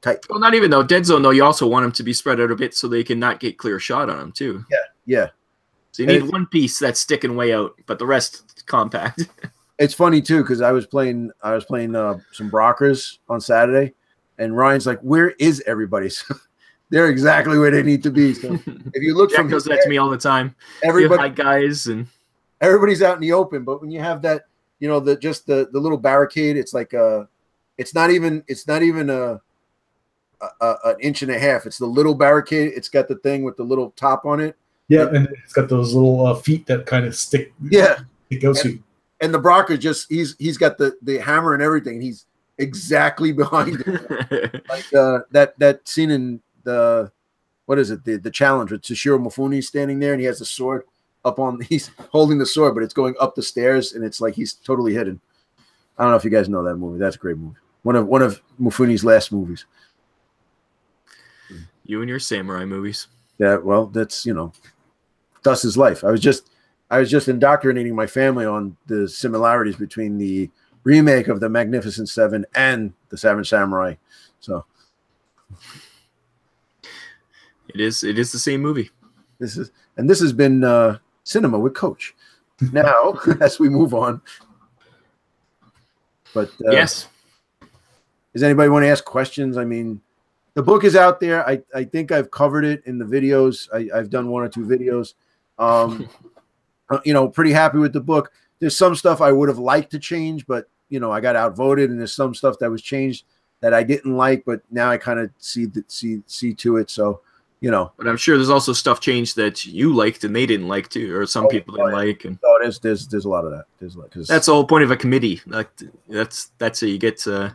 tight. Well, not even though Deadzone though. You also want them to be spread out a bit so they can not get clear shot on them too. Yeah. So you need one piece that's sticking way out, but the rest compact. It's funny too because I was playing some Brockers on Saturday, and Ryan's like, "Where is everybody?" So they're exactly where they need to be. So if you look, Jack does that to me all the time. Everybody, guys, and everybody's out in the open. But when you have that, you know, the little barricade, it's like it's not even an inch and a half. It's the little barricade. It's got the thing with the little top on it. Yeah, and it's got those little feet that kind of stick. Yeah, it goes to. And the Brocker just he's got the hammer and everything. And he's exactly behind it. Like that scene in the the challenge with Toshiro Mifune standing there and he has the sword up on. He's holding the sword, but it's going up the stairs and it's like he's totally hidden. I don't know if you guys know that movie. That's a great movie. One of Mifune's last movies. You and your samurai movies. Yeah, well, that's, you know, thus is life. I was just indoctrinating my family on the similarities between the remake of the Magnificent Seven and the Seven Samurai. So it is the same movie. This has been Cinema with Coach. Now, as we move on. But yes. Does anybody want to ask questions? I mean, the book is out there. I think I've covered it in the videos. I've done 1 or 2 videos. You know, pretty happy with the book. There's some stuff I would have liked to change, but you know, I got outvoted, and there's some stuff that was changed that I didn't like, but now I kind of see to it. So, you know. But I'm sure there's also stuff changed that you liked and they didn't like too, or some people didn't like. And there's a lot of that. That's the whole point of a committee. Like that's how you get a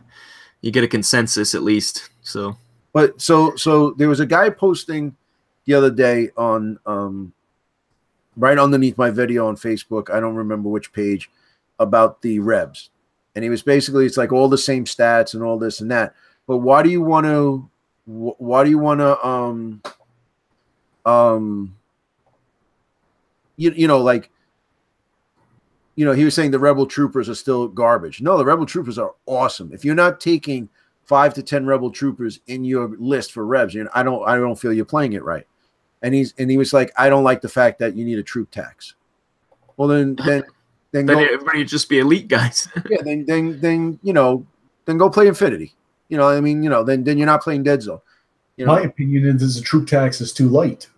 consensus at least. So. But so there was a guy posting the other day on right underneath my video on Facebook. I don't remember which page, about the Rebs, and he was basically, it's like all the same stats and all this and that. But why do you want to you know, like, you know, he was saying the Rebel Troopers are still garbage. No, the Rebel Troopers are awesome. If you're not taking 5 to 10 Rebel Troopers in your list for Rebs, you know, I don't feel you're playing it right. And he was like, I don't like the fact that you need a troop tax. Well, then everybody would just be elite guys. Yeah, then you know, then go play Infinity. You know, I mean, you know, then you're not playing Deadzone. You know? My opinion is the troop tax is too light.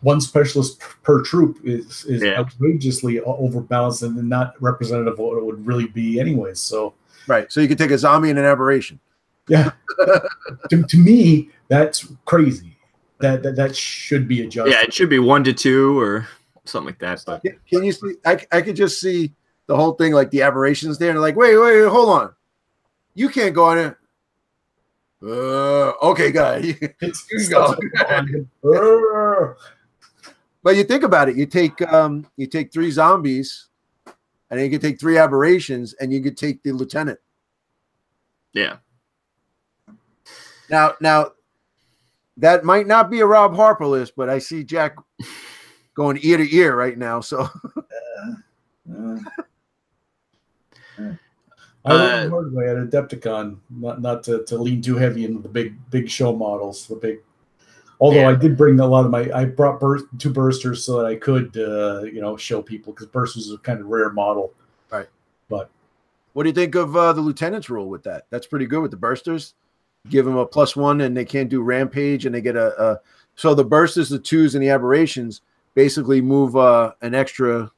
One specialist per troop is outrageously overbalanced and not representative of what it would really be anyways. So right. So you could take a zombie and an aberration. Yeah. to me, that's crazy. That should be adjusted. Yeah, it should be 1 to 2 or something like that. But can you see? I could just see the whole thing, like the aberrations there, and they're like, wait, hold on, you can't go on it. Okay, guy, you go. But you think about it, you take 3 zombies, and then you can take 3 aberrations, and you could take the lieutenant. Yeah. Now, that might not be a Rob Harper list, but I see Jack going ear to ear right now. So, I learned the hard way at Adepticon, not to lean too heavy into the big show models. Although I did bring a lot of I brought 2 bursters so that I could show people, because bursters is a kind of rare model. Right. But what do you think of the lieutenant's rule with that? That's pretty good with the bursters. Give them a +1 and they can't do rampage, and they get so the bursters, the 2s, and the aberrations basically move an extra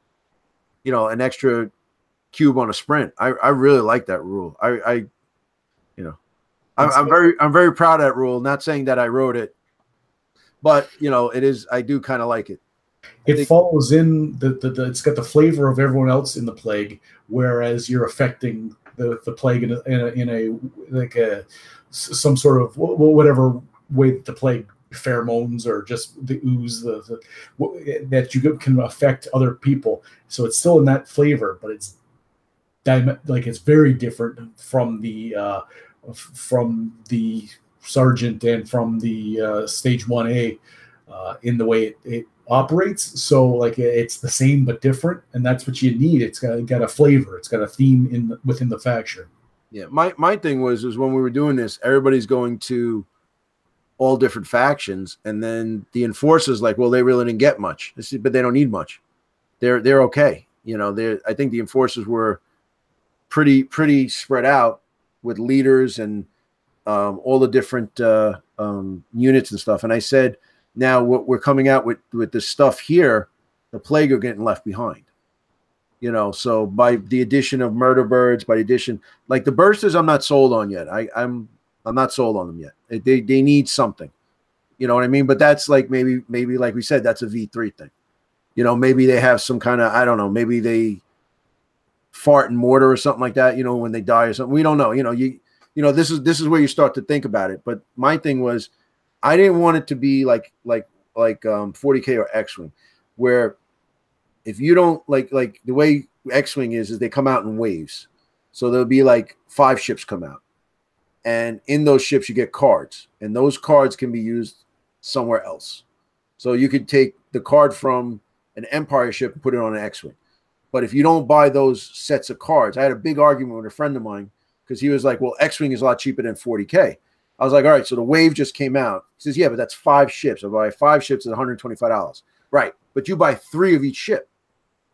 cube on a sprint. I really like that rule. I'm very proud of that rule. Not saying that I wrote it, but it is. I do kind of like it. It follows in it's got the flavor of everyone else in the plague, whereas you're affecting the plague in a like some sort of whatever way that the plague pheromones or just the ooze that you can affect other people. So it's still in that flavor, but it's very different from the sergeant and from the stage 1A in the way it operates. So like it's the same but different, and that's what you need. It's got a flavor. It's got a theme within the faction. Yeah, my thing was when we were doing this, everybody's going to all different factions, and then the enforcers like, well, they really didn't get much, but they don't need much. They're okay. I think the enforcers were pretty spread out with leaders and all the different units and stuff. And I said, now what we're coming out with this stuff here, the plague are getting left behind. So by the addition of murder birds, by the addition, like the bursters, I'm not sold on yet. I'm not sold on them yet. They need something, you know what I mean? But that's like maybe like we said, that's a V3 thing. Maybe they have some kind of, I don't know, maybe they fart in mortar or something like that. When they die or something, we don't know. This is where you start to think about it. But my thing was, I didn't want it to be like 40K or X-Wing, where if you don't like the way X-Wing is they come out in waves. So there'll be like 5 ships come out. And in those ships, you get cards. And those cards can be used somewhere else. So you could take the card from an Empire ship and put it on an X-Wing. But if you don't buy those sets of cards, I had a big argument with a friend of mine because he was like, well, X-Wing is a lot cheaper than 40K. I was like, all right, so the wave just came out. He says, yeah, but that's 5 ships. I buy 5 ships at $125. Right. But you buy 3 of each ship.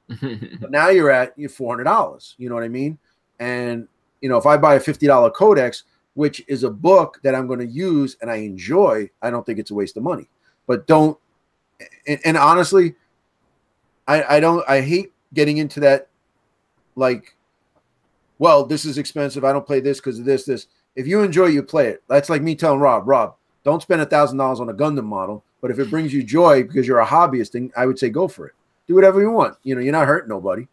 But now you're at $400. You know what I mean? And, if I buy a $50 codex, which is a book that I'm going to use and I enjoy, I don't think it's a waste of money. But don't, and honestly, I hate getting into that, like, well, this is expensive. I don't play this because of this. If you enjoy it, you play it. That's like me telling Rob, don't spend $1,000 on a Gundam model. But if it brings you joy because you're a hobbyist, then I would say go for it. Do whatever you want. You're not hurting nobody.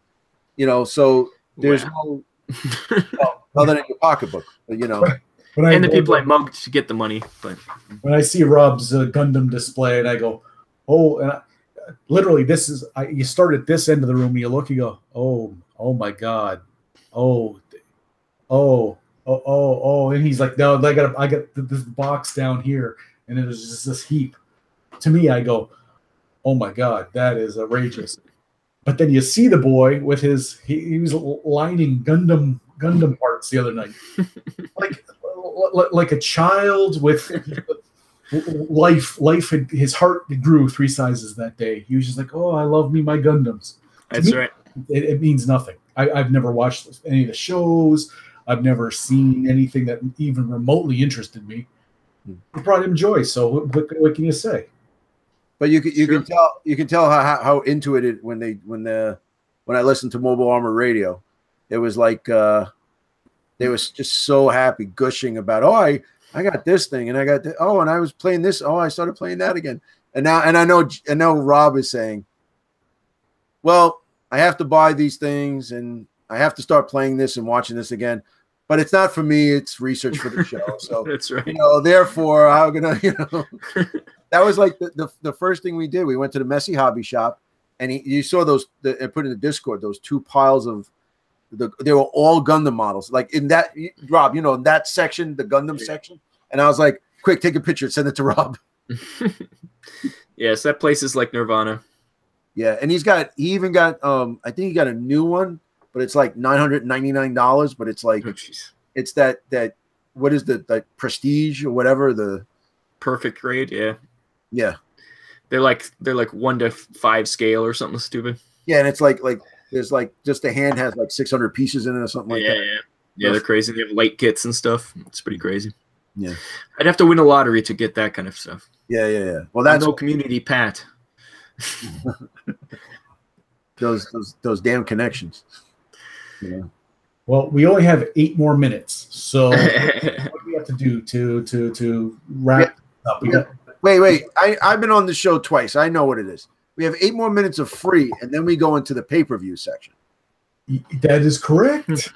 So there's no other than your pocketbook. And the people I mugged to get the money. But when I see Rob's Gundam display and I go, oh, and literally this is you start at this end of the room and you look, you go, oh my God, oh, and he's like, no, I got this box down here, and there's just this heap. To me, I go, oh my God, that is outrageous. But then you see the boy with he was lining Gundam parts the other night, like a child with life. His heart grew 3 sizes that day. He was just like, oh, I love my Gundams. That's right. It means nothing. I've never watched any of the shows. I've never seen anything that even remotely interested me. It brought him joy. So what can you say? But you can tell how into it when I listened to Mobile Armor Radio. It was like they was just so happy, gushing about, I got this thing, and I got and I was playing this. I started playing that again, and I know Rob is saying, well, I have to buy these things, and I have to start playing this and watching this again. But it's not for me. It's research for the show. So that's right. Therefore, I'm gonna, that was like the first thing we did. We went to the Messy Hobby Shop, and you saw those. I put in the Discord those 2 piles of they were all Gundam models. Like in that, Rob, in that section, the Gundam section. And I was like, quick, take a picture, send it to Rob. Yes, that place is like Nirvana. Yeah, and he even got I think he got a new one, but it's like $999, but it's like it's that what is the prestige or whatever, the perfect grade, yeah. They're like 1 to 5 scale or something stupid. Yeah, and it's like there's like just the hand has like 600 pieces in it or something like that. Yeah, they're crazy. They have light kits and stuff. It's pretty crazy. Yeah, I'd have to win a lottery to get that kind of stuff. Yeah. Well, that's no community, Pat. those damn connections. Yeah. Well, we only have 8 more minutes, so what do we have to do to wrap up? Wait. I've been on the show twice. I know what it is. We have 8 more minutes of free, and then we go into the pay-per-view section. That is correct.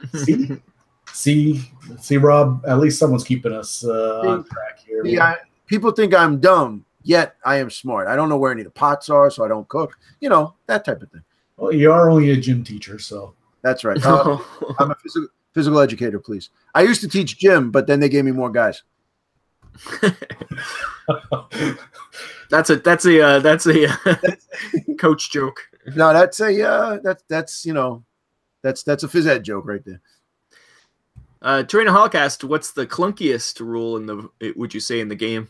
See, Rob. At least someone's keeping us on track here. Yeah, people think I'm dumb, yet I am smart. I don't know where any of the pots are, so I don't cook. That type of thing. Well, you are only a gym teacher, so that's right. I'm a physical educator. Please. I used to teach gym, but then they gave me more guys. That's a coach joke. No, that's a phys ed joke right there. Trainer Holocaust, what's the clunkiest rule would you say in the game?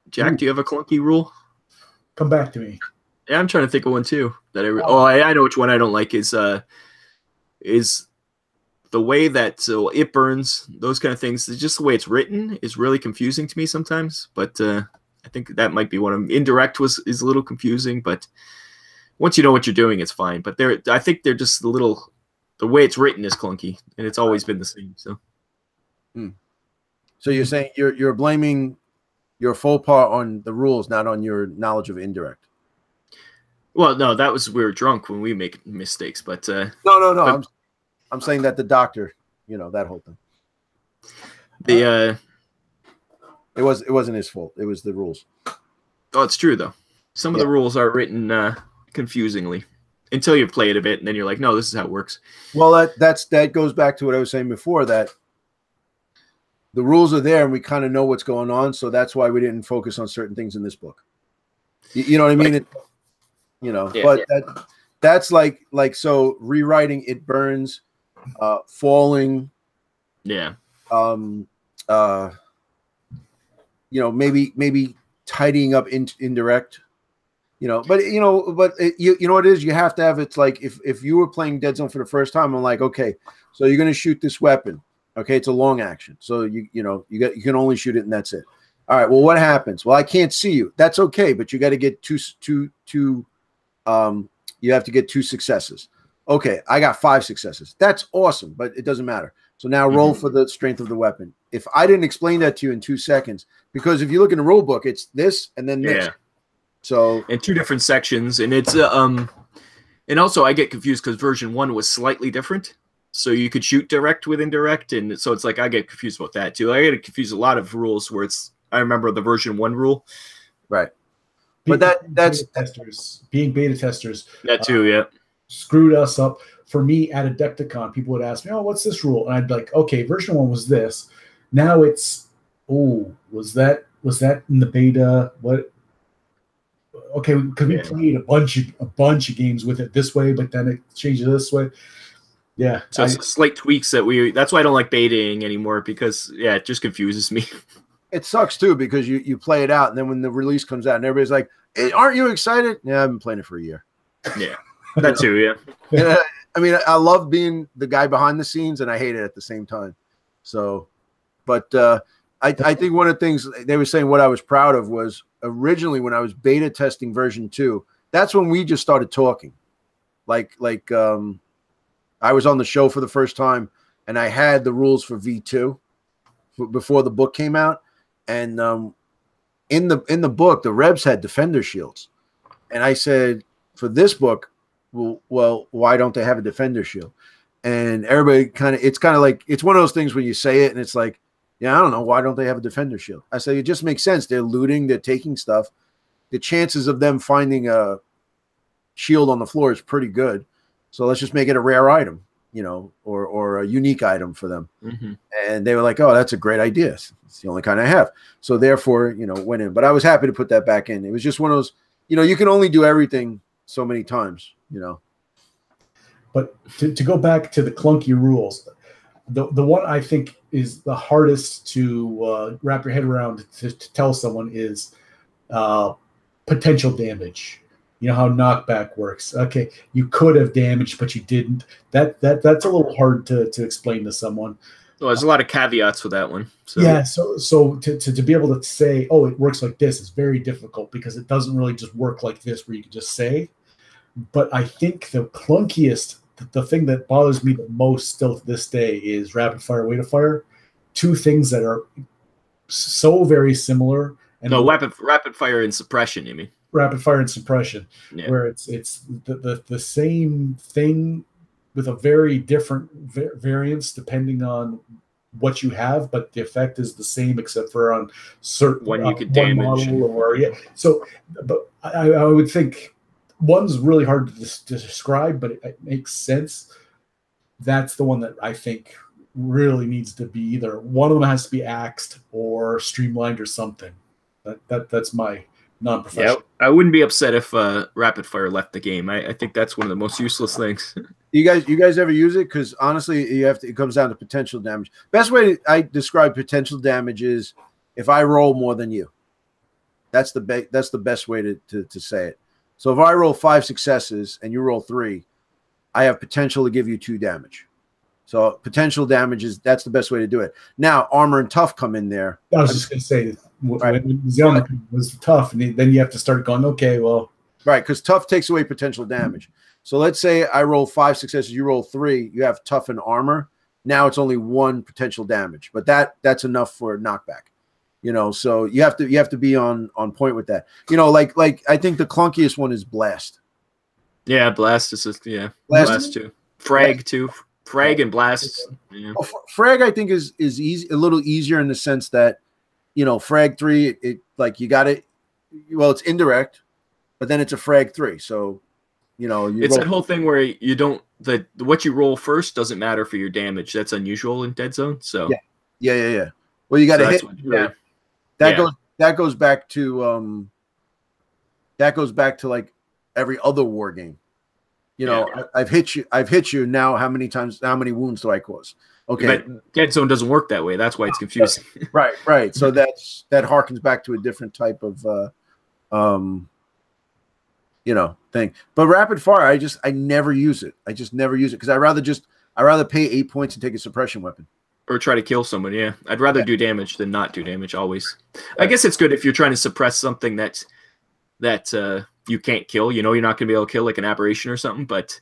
Jack, do you have a clunky rule? Come back to me. Yeah, I'm trying to think of one too. I know which one I don't like is the way that it burns, those kind of things. Just the way it's written is really confusing to me sometimes. But I think that might be one of them. Indirect is a little confusing, but once you know what you're doing, it's fine. But I think they're just the way it's written is clunky, and it's always been the same. So, So you're saying you're blaming your faux pas on the rules, not on your knowledge of indirect. Well, no, that was we were drunk when we make mistakes, but no. I'm saying that the doctor, that whole thing. It wasn't his fault. It was the rules. Oh, it's true though. Some of the rules are written confusingly until you play it a bit, and then you're like, no, this is how it works. Well, that goes back to what I was saying before, that the rules are there and we kind of know what's going on, so that's why we didn't focus on certain things in this book. You know what I mean? That's like so rewriting It Burns, falling. Yeah. Maybe tidying up indirect. You know what it is? You have to have, it's like if you were playing Deadzone for the first time, I'm like, okay, so you're going to shoot this weapon. Okay, it's a long action. So you can only shoot it and that's it. All right, well, what happens? Well, I can't see you. That's okay, but you got to get two you have to get 2 successes. Okay, I got 5 successes. That's awesome, but it doesn't matter. So now roll for the strength of the weapon. If I didn't explain that to you in 2 seconds, because if you look in the rule book, it's this and then this. So in 2 different sections, and it's and also I get confused because version 1 was slightly different. So you could shoot direct with indirect, and so it's like I get confused about that too. I get confused a lot of rules where I remember the version 1 rule. Right. But that's being beta testers. That too, yeah. Screwed us up. For me at Adepticon, people would ask me, "Oh, what's this rule?" And I'd be like, "Okay, version 1 was this. Now it's was that in the beta? What? Okay, because we played a bunch of games with it this way, but then it changed this way." Yeah. So slight tweaks that's why I don't like betaing anymore, because it just confuses me. It sucks too, because you play it out and then when the release comes out and everybody's like, hey, aren't you excited? Yeah, I've been playing it for a year. Yeah. That too, yeah. And I mean, I love being the guy behind the scenes and I hate it at the same time. So, but I think one of the things they were saying what I was proud of was originally when I was beta testing version 2, that's when we just started talking. Like I was on the show for the first time and I had the rules for V2 before the book came out. And in the book, the Rebs had defender shields. And I said, for this book, well, why don't they have a defender shield? And everybody it's kind of like, it's one of those things when you say it and it's like, yeah, I don't know. Why don't they have a defender shield? I say, it just makes sense. They're looting, they're taking stuff. The chances of them finding a shield on the floor is pretty good. So let's just make it a rare item, you know, or a unique item for them. Mm-hmm. And they were like, oh, that's a great idea. It's the only kind I have. So therefore, you know, went in. But I was happy to put that back in. It was just one of those, you know, you can only do everything so many times, you know. But to go back to the clunky rules, the one I think is the hardest to wrap your head around to tell someone is potential damage. You know how knockback works. Okay, you could have damaged, but you didn't. That's a little hard to explain to someone. Well, there's a lot of caveats with that one. So. Yeah, so to be able to say, oh, it works like this is very difficult because it doesn't really just work like this where you can just say. But I think the clunkiest, the thing that bothers me the most still to this day is rapid fire, weight of fire. Two things that are so very similar. And no, rapid fire and suppression, you mean? Rapid fire and suppression, yeah. Where it's the same thing with a very different variance depending on what you have, but the effect is the same except for on certain when you could damage or yeah. So, but I would think one's really hard to describe, but it makes sense. That's the one that I think really needs to be either one of them has to be axed or streamlined or something. That's my non-professional. Yeah, I wouldn't be upset if rapid fire left the game. I think that's one of the most useless things. You guys ever use it? Because honestly, it comes down to potential damage. Best way I describe potential damage is if I roll more than you. That's the best way to say it. So if I roll 5 successes and you roll 3, I have potential to give you 2 damage. So potential damage that's the best way to do it. Now armor and tough come in there. I was just going to say when Zone was tough, and then you have to start going, okay, well, right, because tough takes away potential damage. So let's say I roll 5 successes, you roll 3, you have tough and armor. Now it's only 1 potential damage, but that's enough for a knockback. You know, so you have to be on point with that. You know, like I think the clunkiest one is blast. Yeah, blast is blast too. Frag too. Frag and blast. Yeah. Well, frag I think is easy, a little easier in the sense that, you know, frag 3, it like you got it. Well, it's indirect, but then it's a frag 3. So, you know, it's that whole thing where you don't what you roll first doesn't matter for your damage. That's unusual in Deadzone. So yeah. Well, you got to hit. That goes back to like every other war game. You know, I've hit you. Now, how many wounds do I cause? Okay, but Deadzone doesn't work that way. That's why it's confusing. Right. So that harkens back to a different type of thing. But rapid fire, I never use it. I just never use it because I rather pay 8 points and take a suppression weapon. Or try to kill someone, yeah. I'd rather do damage than not do damage, always. I guess it's good if you're trying to suppress something that you can't kill. You know you're not going to be able to kill, like an aberration or something, but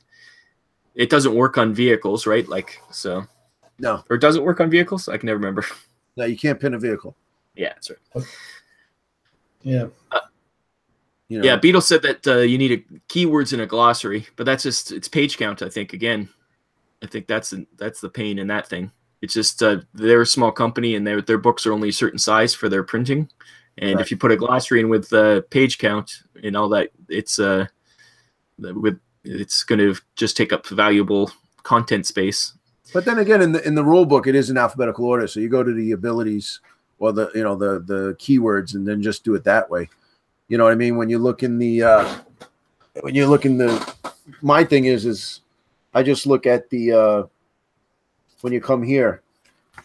it doesn't work on vehicles, right? Like, so. No. Or does it work on vehicles? I can never remember. No, you can't pin a vehicle. Yeah, that's right. Yeah. Yeah, Beetle said that you need keywords in a glossary, but that's just, it's page count, I think, again. I think that's the pain in that thing. It's just they're a small company and their books are only a certain size for their printing. And if you put a glossary in with page count and all that, it's going to just take up valuable content space. But then again, in the rule book, it is in alphabetical order. So you go to the abilities or the keywords and then just do it that way. You know what I mean? When you look in my thing is I just look at the when you come here,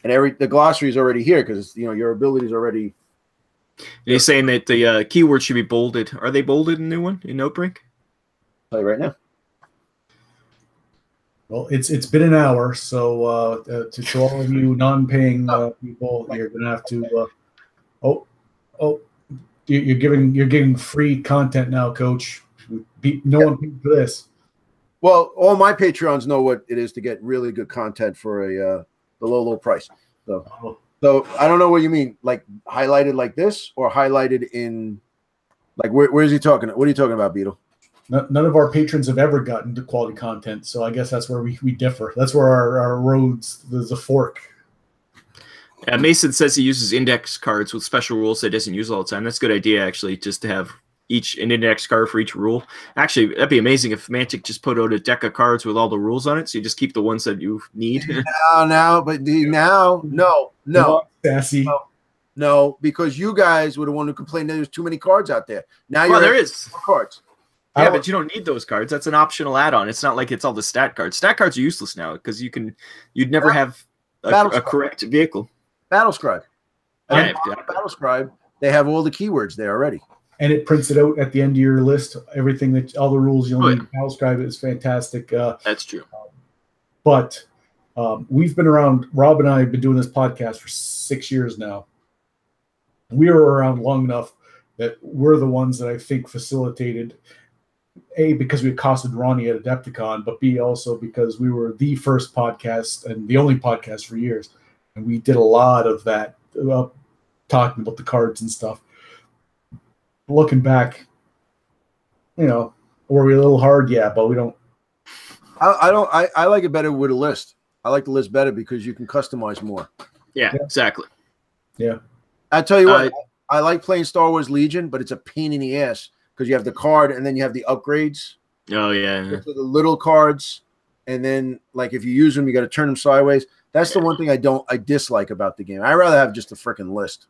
and the glossary is already here because your abilities already. He's saying that the keywords should be bolded. Are they bolded in the new one in Notebreak? I'll tell you right now. Well, it's been an hour, so to all of you non-paying people, you're gonna have to. You're giving free content now, Coach. No one paid for this. Well, all my Patreons know what it is to get really good content for the low price. So I don't know what you mean, like highlighted like this, or highlighted in like where is he talking? What are you talking about, Beetle? None of our patrons have ever gotten to quality content, so I guess that's where we differ. That's where our roads, there's a fork. Mason says he uses index cards with special rules that he doesn't use all the time. That's a good idea, actually, just to have an index card for each rule. Actually, that'd be amazing if Mantic just put out a deck of cards with all the rules on it, so you just keep the ones that you need. No, because you guys were the one who complained that there's too many cards out there. Now there is cards. Yeah, but you don't need those cards. That's an optional add-on. It's not like it's all the stat cards. Stat cards are useless now because you'd never have a correct vehicle. Battle Scribe. Yeah, Battle Scribe. They have all the keywords there already. And it prints it out at the end of your list. Everything all the rules you'll need. Battle Scribe is fantastic. That's true. But we've been around. Rob and I have been doing this podcast for 6 years now. We were around long enough that we're the ones that I think facilitated. A, because we accosted Ronnie at Adepticon, but B, also because we were the first podcast and the only podcast for years. And we did a lot of that, talking about the cards and stuff. Looking back, were we a little hard? Yeah, but we don't. I like it better with a list. I like the list better because you can customize more. Yeah. Exactly. Yeah. I tell you what, I like playing Star Wars Legion, but it's a pain in the ass. Because you have the card and then you have the upgrades. Oh, yeah. The little cards. And then, like, if you use them, you got to turn them sideways. That's the one thing I dislike about the game. I'd rather have just a freaking list.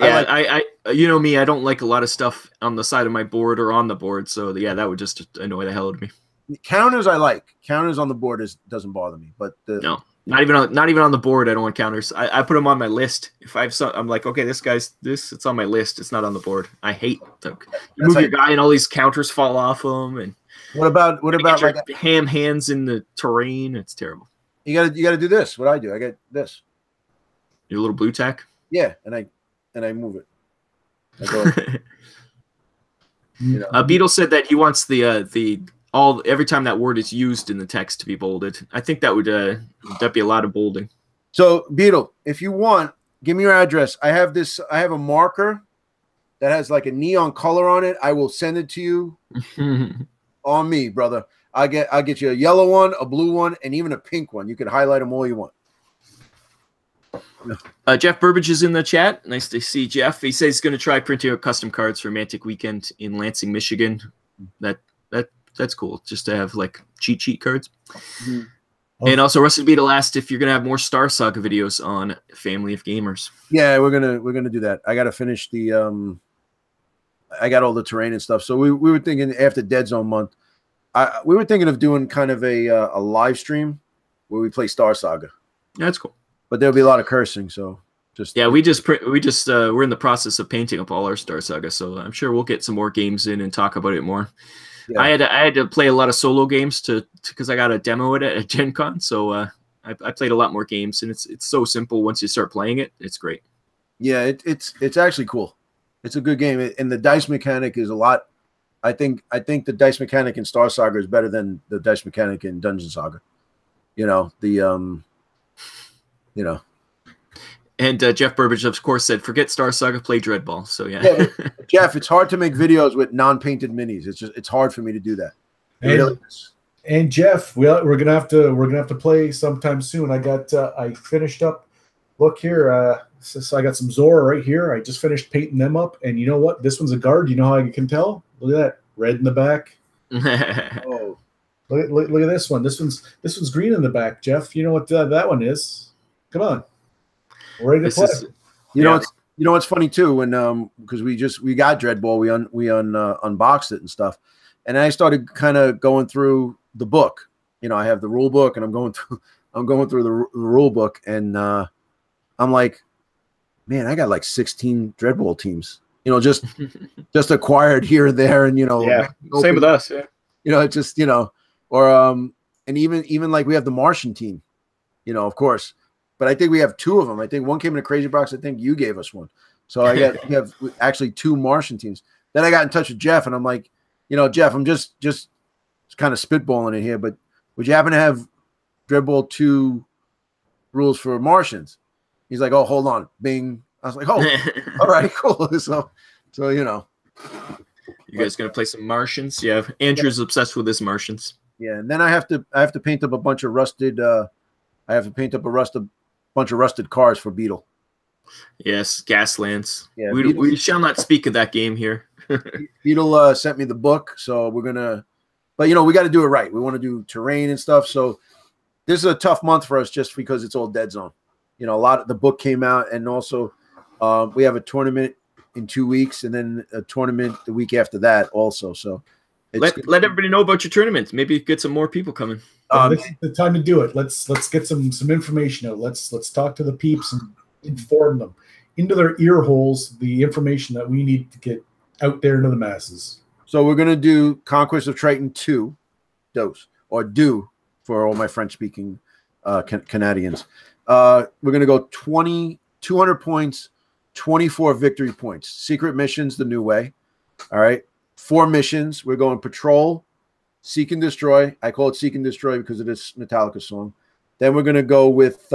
I you know me, I don't like a lot of stuff on the side of my board or on the board. So, yeah, that would just annoy the hell out of me. Counters I like. Counters on the board doesn't bother me. But no. Not even on the board. I don't want counters. I put them on my list. If I'm like, okay, it's on my list. It's not on the board. I hate them. You move your guy and all these counters fall off them. And what about like ham hands in the terrain? It's terrible. You gotta do this. What I do, I get this. Your little blue tack. Yeah, and I move it. I go, Beetle said that he wants every time that word is used in the text to be bolded. I think that would that'd be a lot of bolding. So Beetle, if you want, give me your address. I have a marker that has like a neon color on it. I will send it to you on me, brother. I'll get you a yellow one, a blue one, and even a pink one. You can highlight them all you want. Jeff Burbage is in the chat. Nice to see Jeff. He says he's going to try printing out custom cards for Mantic Weekend in Lansing, Michigan. That's cool, just to have like cheat sheet cards. Mm-hmm. And also, Rusted Beetle asked if you're gonna have more Star Saga videos on Family of Gamers. Yeah, we're gonna do that. I gotta finish the I got all the terrain and stuff. So we were thinking after Deadzone month, we were thinking of doing kind of a live stream where we play Star Saga. Yeah, that's cool. But there'll be a lot of cursing, so we're in the process of painting up all our Star Saga, so I'm sure we'll get some more games in and talk about it more. Yeah. I had to play a lot of solo games because I got a demo at Gen Con, so I played a lot more games, and it's so simple once you start playing it. It's great. Yeah, it's actually cool. It's a good game, and the dice mechanic is a lot. I think the dice mechanic in Star Saga is better than the dice mechanic in Dungeon Saga. And Jeff Burbage, of course, said, forget Star Saga, play Dreadball. So, yeah. Jeff, it's hard to make videos with non-painted minis. It's hard for me to do that. And Jeff, we're gonna have to play sometime soon. I finished up. Look here, so I got some Zora right here. I just finished painting them up, and you know what? This one's a guard. You know how I can tell? Look at that, red in the back. Oh, look at this one. This one's green in the back. Jeff, you know what that one is? Come on. Ready to play. You know what's funny too, when because we got Dreadball, we unboxed it and stuff, and I started kind of going through the book. I have the rule book, and I'm going through the rule book, and I'm like, man, I got like 16 Dreadball teams. Just acquired here and there, and same with us. Yeah, it's just or and even like we have the Martian team, you know, of course. But I think we have 2 of them. I think one came in a crazy box. I think you gave us one. So we have actually 2 Martian teams. Then I got in touch with Jeff, and I'm like, you know, Jeff, I'm just kind of spitballing it here, but would you happen to have Dreadball 2 rules for Martians? He's like, oh, hold on, Bing. I was like, oh, all right, cool. So you know, you guys gonna play some Martians? Yeah, Andrew's obsessed with his Martians. Yeah, and then I have to paint up a bunch of rusted. I have to paint up a bunch of rusted cars for Beetle. Yes, Gaslands. Yeah, we shall not speak of that game here. Beetle sent me the book, so we're gonna. But you know, we got to do it right. We want to do terrain and stuff. So this is a tough month for us, just because it's all Deadzone. You know, a lot of the book came out, and also we have a tournament in 2 weeks, and then a tournament the week after that also. So let everybody know about your tournament. Maybe get some more people coming. This is the time to do it. Let's get some information out. Let's talk to the peeps and inform them into their ear holes the information that we need to get out there into the masses. So we're gonna do Conquest of Triton 2, do for all my French-speaking Canadians. We're gonna go 200 points, 24 victory points. Secret missions the new way. All right, 4 missions. We're going Patrol, Seek and Destroy. I call it Seek and Destroy because of this Metallica song. Then we're gonna go with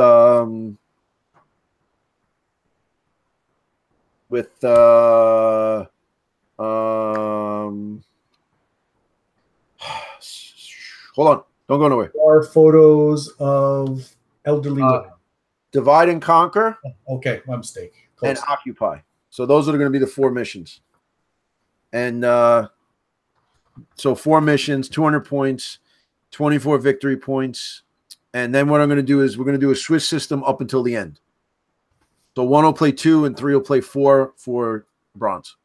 hold on, don't go nowhere. Our photos of elderly women. Divide and Conquer. Okay, my mistake. Close. And Occupy. So those are going to be the 4 missions. And so 4 missions, 200 points, 24 victory points. And then what I'm going to do is we're going to do a Swiss system up until the end. So 1 will play 2 and 3 will play 4 for bronze.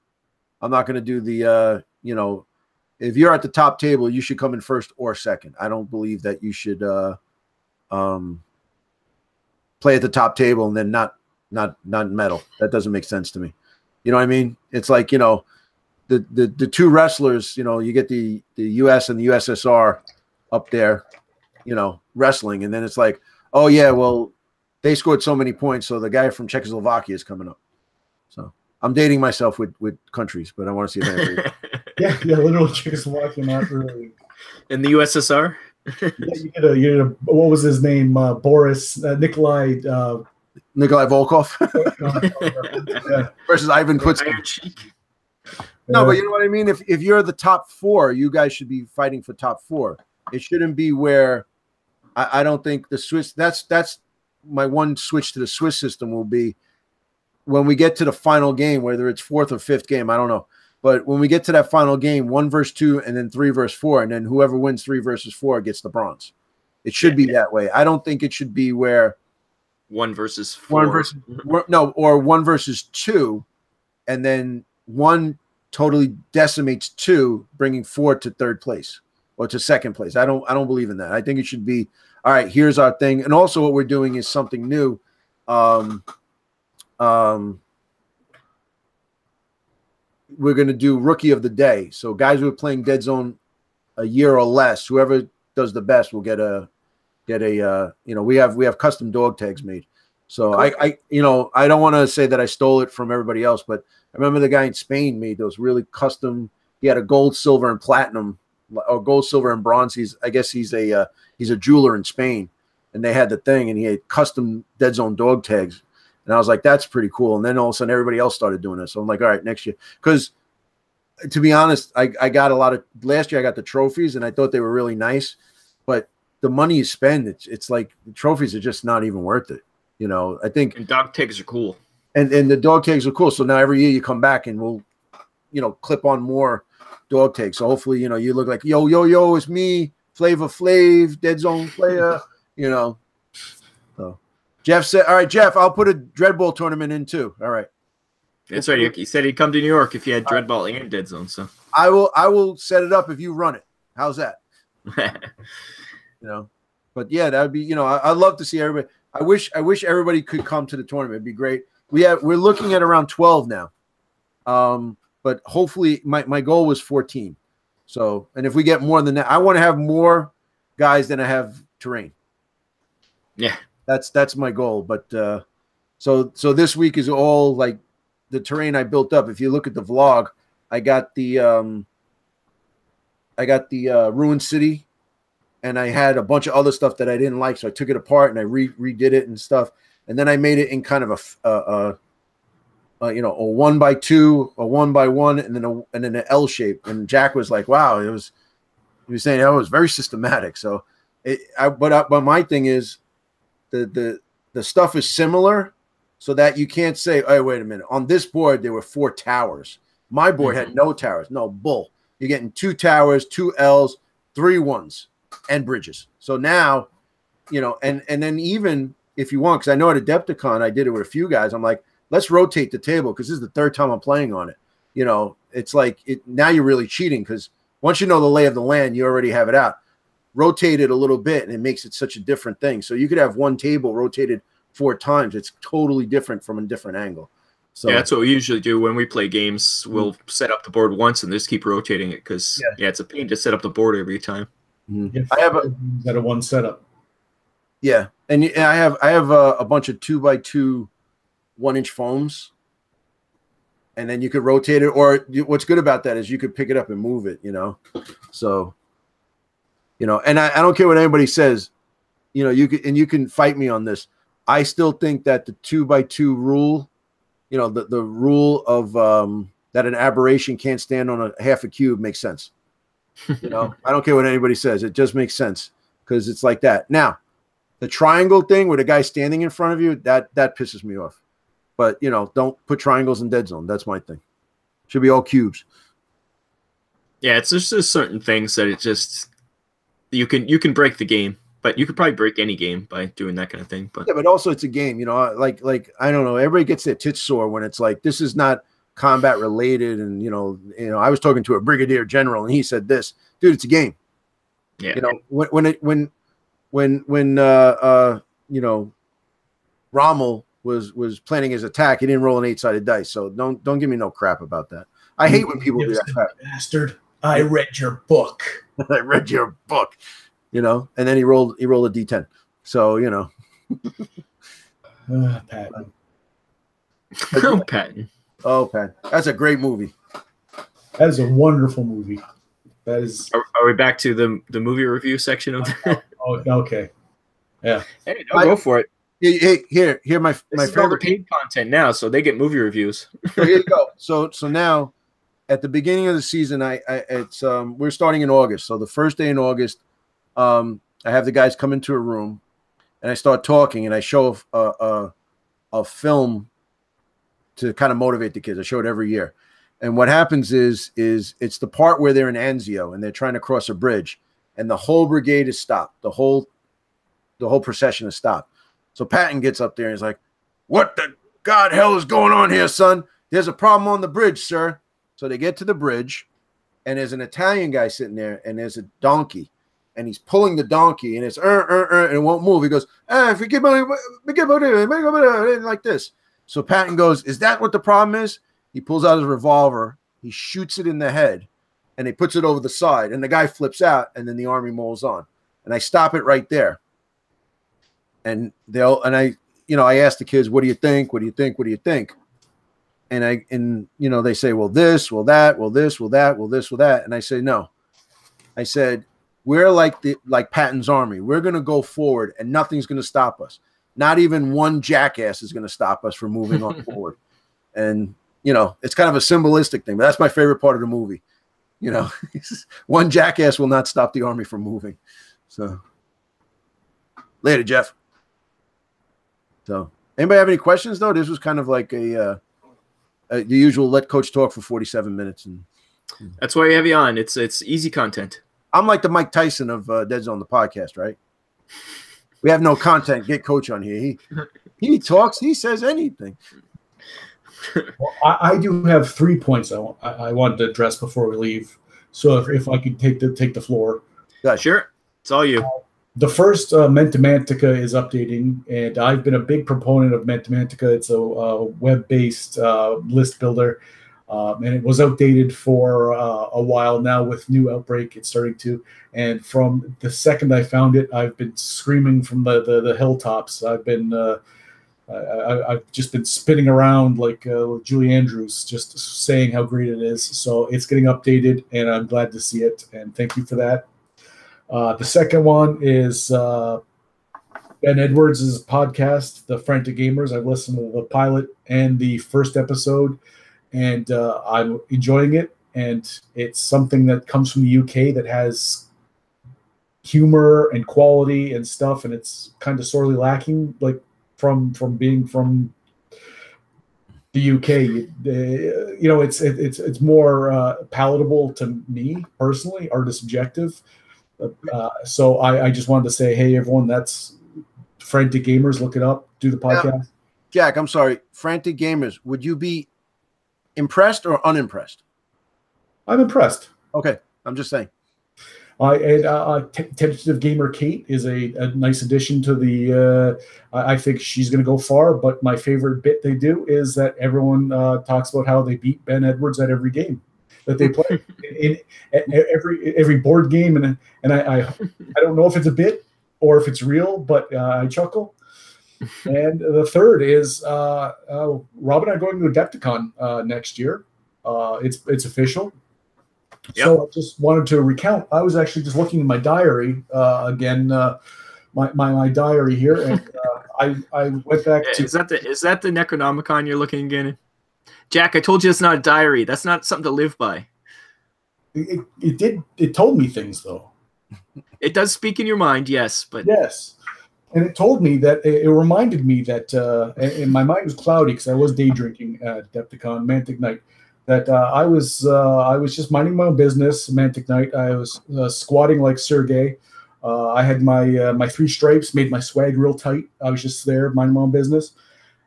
I'm not going to do the, you know, if you're at the top table, you should come in first or second. I don't believe that you should play at the top table and then not medal. That doesn't make sense to me. You know what I mean? It's like, you know, the 2 wrestlers, you know, you get the US and the USSR up there, you know, wrestling. And then it's like, oh yeah, well, they scored so many points, so the guy from Czechoslovakia is coming up. So I'm dating myself with countries, but I want to see if yeah, literally Czechoslovakia, not really. In the USSR? Yeah, you get a what was his name? Boris Nikolai Volkov versus Ivan Klitschko. No, but you know what I mean? If you're the top 4, you guys should be fighting for top 4. It shouldn't be where I don't think the Swiss. That's my one switch to the Swiss system will be when we get to the final game, whether it's 4th or 5th game, I don't know. But when we get to that final game, 1 versus 2 and then 3 versus 4, and then whoever wins 3 versus 4 gets the bronze. It should be that way. I don't think it should be where 1 versus 4. Or 1 versus 2, and then 1 totally decimates 2, bringing 4 to 3rd place or to 2nd place. I don't believe in that. I think it should be, all right, here's our thing. And also what we're doing is something new. We're going to do Rookie of the Day. So guys who are playing Deadzone a year or less, whoever does the best will get a you know, we have custom dog tags made. So cool. I you know, I don't want to say that I stole it from everybody else, but I remember the guy in Spain made those really custom. He had a gold, silver, and platinum, or gold, silver, and bronze. I guess he's a jeweler in Spain, and they had the thing, and he had custom Deadzone dog tags. And I was like, that's pretty cool. And then all of a sudden, everybody else started doing this. So I'm like, all right, next year. Because to be honest, I got a lot of – last year I got the trophies, and I thought they were really nice. But the money you spend, it's like the trophies are just not even worth it. You know, I think – and dog tags are cool. And the dog tags are cool. So now every year you come back and we'll, you know, clip on more dog tags. So hopefully, you know, you look like, yo, it's me, Flavor Flav, Deadzone player, you know. So Jeff said, all right, Jeff, I'll put a Dreadball tournament in too. All right. That's right. He said he'd come to New York if you had Dreadball and Deadzone. So I will set it up if you run it. How's that? You know, but yeah, that would be, you know, I'd love to see everybody. I wish everybody could come to the tournament. It'd be great. We're looking at around 12 now. But hopefully my goal was 14. So, and if we get more than that, I want to have more guys than I have terrain. Yeah, that's my goal. But so this week is all like the terrain I built up. If you look at the vlog, I got the Ruined City, and I had a bunch of other stuff that I didn't like, so I took it apart and I redid it and stuff. And then I made it in kind of a 1x2, a 1x1, and then an L shape. And Jack was like, "Wow, he was saying that was very systematic." So, but my thing is, the stuff is similar, so that you can't say, "Oh, wait a minute." On this board, there were 4 towers. My board had no towers. No bull. You're getting 2 towers, 2 L's, 3 1s, and bridges. So now, and then even if you want, because I know at Adepticon I did it with a few guys. I'm like, let's rotate the table because this is the 3rd time I'm playing on it. It's like now you're really cheating because once you know the lay of the land, you already have it out. Rotate it a little bit, and it makes it such a different thing. So you could have one table rotated 4 times. It's totally different from a different angle. So yeah, that's what we usually do when we play games. We'll set up the board once and just keep rotating it because it's a pain to set up the board every time. I have a one setup. Yeah, and I have a bunch of 2x2 1-inch foams, and then you could rotate it. Or what's good about that is you could pick it up and move it. So and I don't care what anybody says. You can fight me on this. I still think that the 2x2 rule, the rule of that an aberration can't stand on a half a cube makes sense. I don't care what anybody says. It just makes sense because it's like that. Now, the triangle thing with a guy standing in front of you, that pisses me off. But, don't put triangles in Deadzone. That's my thing. Should be all cubes. Yeah, it's just certain things that it just you can break the game, but you could probably break any game by doing that kind of thing. But yeah, but also it's a game, like I don't know, everybody gets their tits sore when it's like this is not combat related, and I was talking to a brigadier general and he said this, dude, it's a game. Yeah. When Rommel was planning his attack, he didn't roll an 8-sided dice. So don't give me no crap about that. I hate when people do that crap. Bastard. I read your book. I read your book. And then he rolled a D10. So, Patton. Oh, Patton. Oh, Patton. That's a great movie. That is a wonderful movie. That is. Are we back to the movie review section of that? Oh, okay. Yeah. Hey, go for it. Hey, here, my favorite. All the paid content now, so they get movie reviews. So here you go. So now, at the beginning of the season, we're starting in August. So the first day in August, I have the guys come into a room, and I start talking, and I show a film to kind of motivate the kids. I show it every year, and what happens is it's the part where they're in Anzio and they're trying to cross a bridge, and the whole brigade is stopped. The whole procession is stopped. So Patton gets up there and he's like, "What the God hell is going on here, son? There's a problem on the bridge, sir." So they get to the bridge, and there's an Italian guy sitting there, and there's a donkey, and he's pulling the donkey, and it's and it won't move. He goes, forget about it, like this. So Patton goes, "Is that what the problem is?" He pulls out his revolver, he shoots it in the head, and he puts it over the side, and the guy flips out, and then the army moves on. And I stop it right there. And I ask the kids, "What do you think? What do you think? What do you think?" And they say, "Well, this, well, that, well, this, well, that, well, this, well, that." And I say, "No." I said, "We're like Patton's army. We're going to go forward, and nothing's going to stop us. Not even one jackass is going to stop us from moving on forward." And it's kind of a symbolistic thing, but that's my favorite part of the movie. One jackass will not stop the army from moving. So later, Jeff. So anybody have any questions though? This was kind of like the usual let coach talk for 47 minutes. And that's why you have you on. It's easy content. I'm like the Mike Tyson of Deadzone, the podcast, right? We have no content. Get coach on here. He talks. He says anything. Well, I do have 3 points I wanted to address before we leave. So if I could take the floor. Sure. It's all you. The first Mentimantica is updating, and I've been a big proponent of Mentimantica. It's a web-based list builder. And it was outdated for a while now. With new Outbreak, it's starting to. And from the second I found it, I've been screaming from the hilltops. I've just been spinning around like Julie Andrews, just saying how great it is. So it's getting updated, and I'm glad to see it. And thank you for that. The second one is Ben Edwards' podcast, The Frantic Gamers. I've listened to the pilot and the first episode, and I'm enjoying it. And it's something that comes from the UK that has humor and quality and stuff, and it's kind of sorely lacking, like from being from the UK. It's more palatable to me personally. Art is subjective. So I just wanted to say, hey, everyone, that's Frantic Gamers. Look it up. Do the podcast. Now, Jack, I'm sorry. Frantic Gamers. Would you be impressed or unimpressed? I'm impressed. Okay. I'm just saying. Tentative Gamer Kate is a nice addition to the. I think she's going to go far. But my favorite bit they do is that everyone talks about how they beat Ben Edwards at every game that they play, in every board game, and I don't know if it's a bit or if it's real, but I chuckle. And the third is Rob and I are going to Adepticon next year. It's official. Yep. So I just wanted to recount. I was actually just looking in my diary again, my diary here, and I went back to. Is that the Necronomicon you're looking again? Jack, I told you it's not a diary. That's not something to live by. It told me things though. It does speak in your mind, yes, but yes, and it told me that it reminded me that, and my mind was cloudy because I was day drinking at Adepticon Mantic Night. That I was just minding my own business. Mantic Night. I was squatting like Sergey. I had my 3 stripes, made my swag real tight. I was just there minding my own business.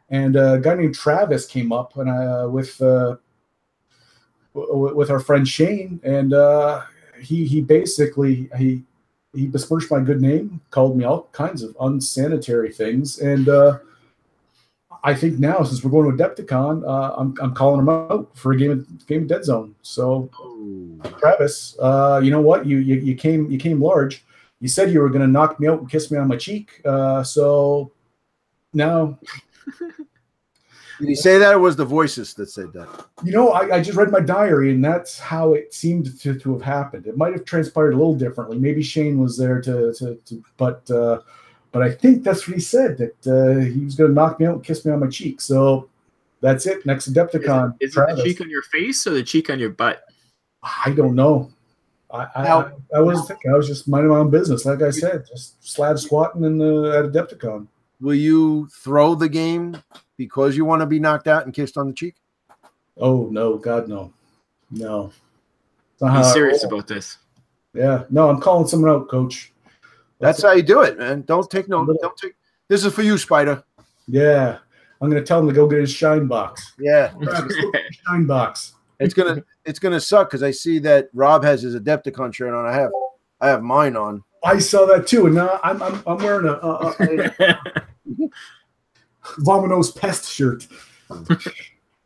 And a guy named Travis came up, and with our friend Shane, and he basically besmirched my good name, called me all kinds of unsanitary things, and I think now, since we're going to Adepticon, I'm calling him out for a game of Deadzone. So, Travis, you know what? You came large. You said you were going to knock me out and kiss me on my cheek. So now. Did he say that, or was the voices that said that? You know, I just read my diary, and that's how it seemed to have happened. It might have transpired a little differently. Maybe Shane was there but I think that's what he said, that he was going to knock me out and kiss me on my cheek. So that's it. Next Adepticon. Is it the cheek on your face or the cheek on your butt? I don't know. I wasn't thinking. I was just minding my own business. Like I said, just slab squatting at Adepticon. Will you throw the game because you want to be knocked out and kissed on the cheek? Oh, no. God, no. No. Be serious about this. Yeah. No, I'm calling someone out, Coach. That's how you do it, man. Don't take. This is for you, Spider. Yeah, I'm gonna tell him to go get his shine box. Yeah, shine box. It's gonna suck because I see that Rob has his Adepticon shirt on. I have mine on. I saw that too, and I'm wearing a Vominos Pest shirt.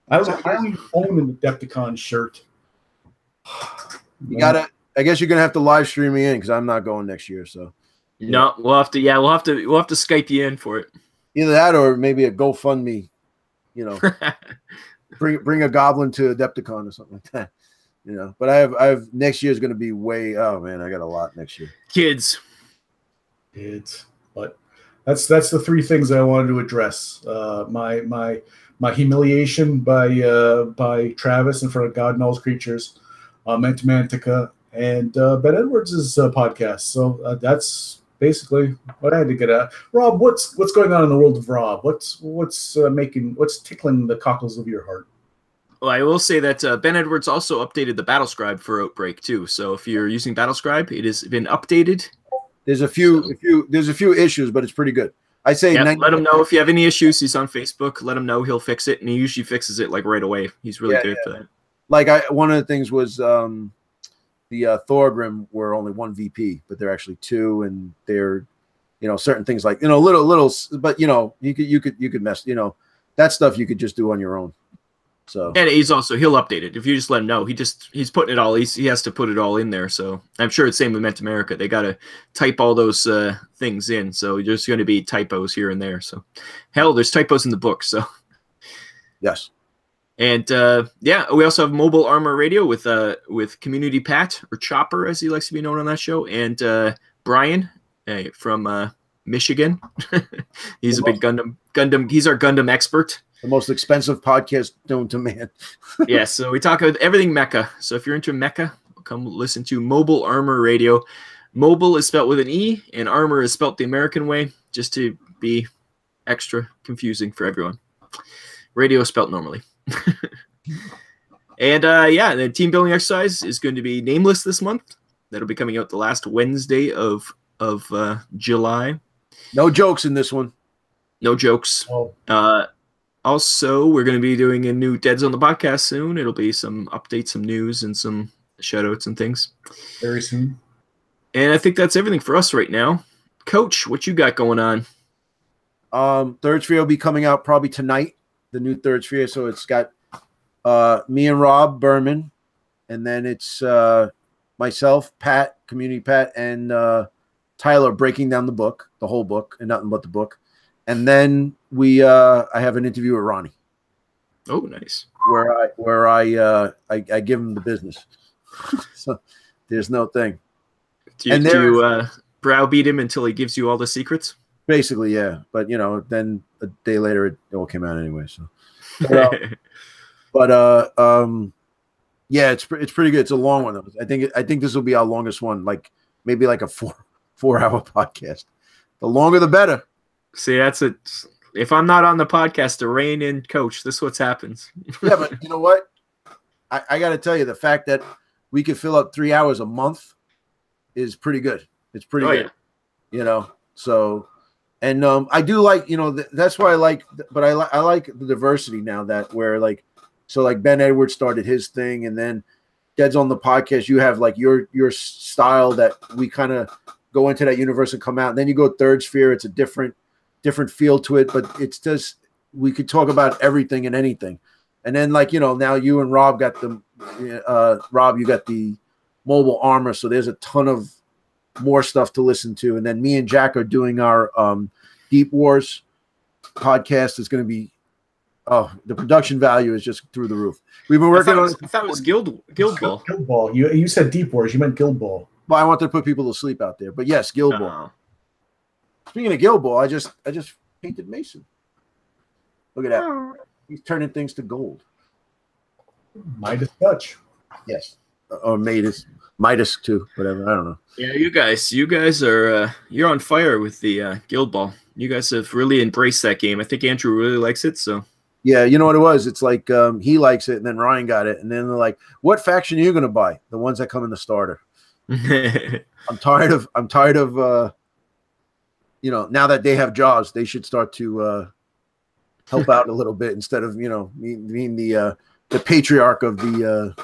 I don't even own an Adepticon shirt. You gotta. I guess you're gonna have to live stream me in because I'm not going next year. So. No, we'll have to Skype you in for it. Either that or maybe a GoFundMe, bring a goblin to Adepticon or something like that. But I have next year is going to be way. Oh man, I got a lot next year. Kids. But that's the 3 things I wanted to address. My humiliation by Travis in front of God Knows Creatures, Mantica, and Ben Edwards' podcast. So that's basically what I had to get at. Rob, what's going on in the world of Rob? What's tickling the cockles of your heart? Well, I will say that Ben Edwards also updated the Battlescribe for Outbreak too. So if you're using Battlescribe, it has been updated. There's a few issues, but it's pretty good. I say let him know if you have any issues. He's on Facebook. Let him know. He'll fix it, and he usually fixes it like right away. He's really good for that. Like one of the things was the Thorgrim were only 1 VP, but they're actually 2, and they're, certain things like, little, but you could mess, that stuff you could just do on your own. So and he'll update it if you just let him know. He's putting it all. He has to put it all in there. So I'm sure it's same with Meant America. They got to type all those things in. So there's going to be typos here and there. So hell, there's typos in the book. So yes. And we also have Mobile Armor Radio with Community Pat, or Chopper as he likes to be known on that show, and Brian from Michigan. He's a big Gundam. He's our Gundam expert. The most expensive podcast known to man. Yeah, so we talk about everything mecha. So if you're into mecha, come listen to Mobile Armor Radio. Mobile is spelled with an E, and armor is spelled the American way, just to be extra confusing for everyone. Radio is spelled normally. And the team building exercise is going to be nameless this month. That'll be coming out the last Wednesday of July. No jokes in this one. No jokes. Oh. Also, we're going to be doing a new Deadzone the podcast soon. It'll be some updates, some news, and some shoutouts and things. Very soon. And I think that's everything for us right now. Coach, what you got going on? Third Sphere will be coming out probably tonight, the new Third Sphere. So it's got me and Rob Berman, and then it's myself, Pat, Community Pat, and Tyler breaking down the book, the whole book, and nothing but the book. And then I have an interview with Ronnie. Oh, nice. Where I give him the business. So there's no thing. Do you browbeat him until he gives you all the secrets? Basically, yeah. But then a day later it all came out anyway. So, yeah, it's pretty good. It's a long one. I think this will be our longest one. Like maybe like a 4-hour podcast. The longer, the better. See, that's it. If I'm not on the podcast to rein in Coach, this is what happens. Yeah, but you know what? I got to tell you, the fact that we could fill up 3 hours a month is pretty good. It's pretty good. Yeah. So, and I do like, that's why I like, but I like the diversity now that where like Ben Edwards started his thing, and then Deadzone the podcast, you have like your style that we kind of go into that universe and come out. And then you go Third Sphere, it's a different feel to it, but it's just, we could talk about everything and anything. And then like, now you and Rob got Rob, you got the Mobile Armor. So there's a ton of more stuff to listen to. And then me and Jack are doing our Deep Wars podcast. Is going to be, the production value is just through the roof. We've been working on. I thought it was Guild Ball. Guild Ball. You said Deep Wars. You meant Guild Ball. Well, I wanted to put people to sleep out there, but yes, Guild Ball. Speaking of Guild Ball, I just painted Mason. Look at that. He's turning things to gold. Midas touch. Yes. Or Midas too, whatever. I don't know. Yeah, you guys are you're on fire with the Guild Ball. You guys have really embraced that game. I think Andrew really likes it, so. Yeah, you know what it was? It's like he likes it, and then Ryan got it, and then they're like, "What faction are you going to buy?" The ones that come in the starter. I'm tired of now that they have jobs, they should start to help out a little bit instead of being the patriarch of the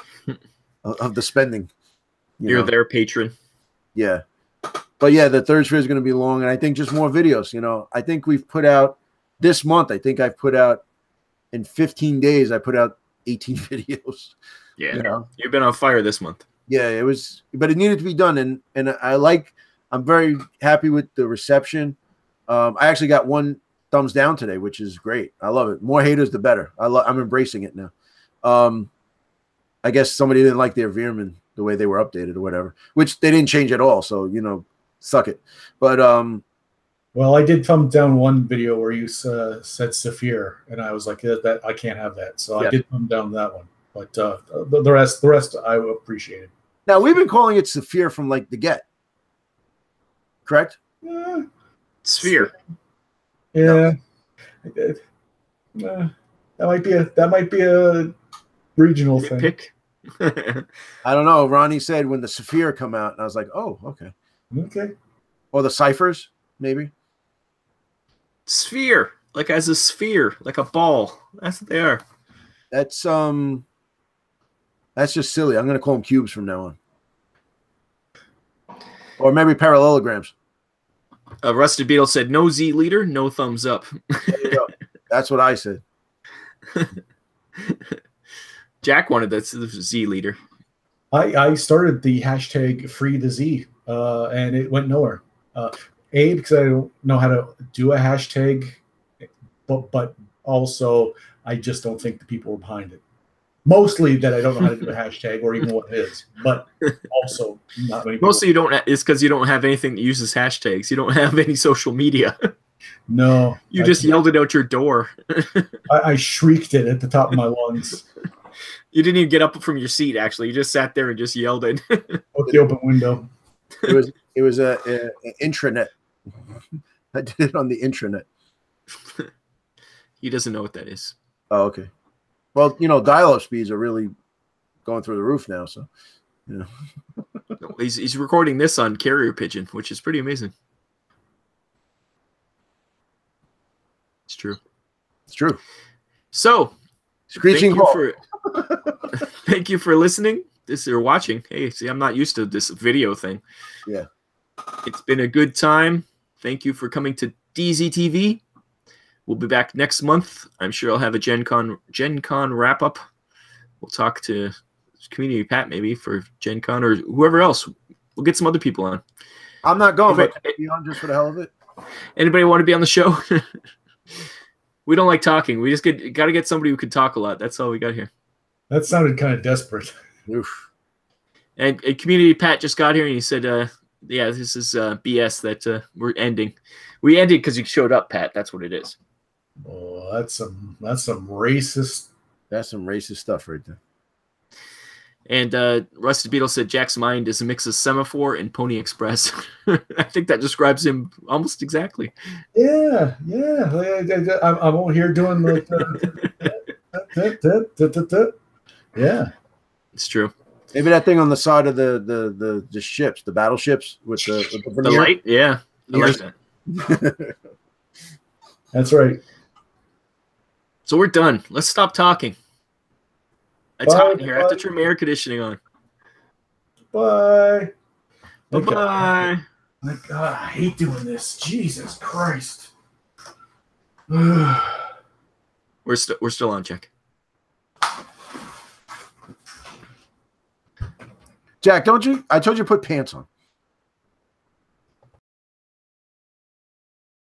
spending. You're their patron. Yeah, but yeah, the Third Sphere is going to be long, and I think just more videos. I think we've put out this month. I think I've put out in 15 days. I put out 18 videos. Yeah, you've been on fire this month. Yeah, it was, but it needed to be done, and I'm very happy with the reception. I actually got 1 thumbs down today, which is great. I love it. More haters, the better. I'm embracing it now. I guess somebody didn't like their Veerman the way they were updated or whatever, which they didn't change at all. So suck it. But well, I did thumb down one video where you said Saphir, and I was like, that I can't have that. So yeah. I did thumb down that one. But the rest I appreciated. Now we've been calling it Saphir from like the get, correct? Sphere. Yeah, that might be a regional thing. Pick. I don't know. Ronnie said when the Saphir come out, and I was like, oh, okay. Okay. Or the ciphers, maybe. Sphere, like as a sphere, like a ball. That's what they are. That's just silly. I'm going to call them cubes from now on. Or maybe parallelograms. Rusted Beetle said, no Z leader, no thumbs up. There you go. That's what I said. Jack wanted the Z leader. I started the hashtag free the Z, and it went nowhere. Because I don't know how to do a hashtag, but also I just don't think the people are behind it. Mostly that I don't know how to do a hashtag or even what it is, but also not many people. Mostly you don't. It's because you don't have anything that uses hashtags. You don't have any social media. No. You just yelled it out your door. I shrieked it at the top of my lungs. You didn't even get up from your seat, actually. You just sat there and just yelled it. Out the open window. It was a intranet. I did it on the intranet. He doesn't know what that is. Oh, okay. Well, dial-up speeds are really going through the roof now. So, He's recording this on carrier pigeon, which is pretty amazing. It's true. It's true. So, screeching thank you for listening. Or watching. Hey, see, I'm not used to this video thing. Yeah. It's been a good time. Thank you for coming to DZtv. We'll be back next month. I'm sure I'll have a Gen Con wrap up. We'll talk to Community Pat maybe for Gen Con or whoever else. We'll get some other people on. I'm not going, but can I be on just for the hell of it? Anybody want to be on the show? We don't like talking. We just got to get somebody who can talk a lot. That's all we got here. That sounded kind of desperate. Oof. And Community Pat just got here and he said, yeah, this is BS that we're ending. We ended because you showed up, Pat. That's what it is. Oh, that's some racist. That's some racist stuff right there. And Rusted Beetle said Jack's mind is a mix of Semaphore and Pony Express. I think that describes him almost exactly. Yeah. I'm over here doing the yeah. It's true. Maybe that thing on the side of the ships, the battleships with the light. Yeah, I like that. That's right. So we're done. Let's stop talking. It's hot in here. I have to turn my air conditioning on. Bye. Bye-bye. My God, I hate doing this. Jesus Christ. We're still on, Jack. Jack, don't you? I told you to put pants on.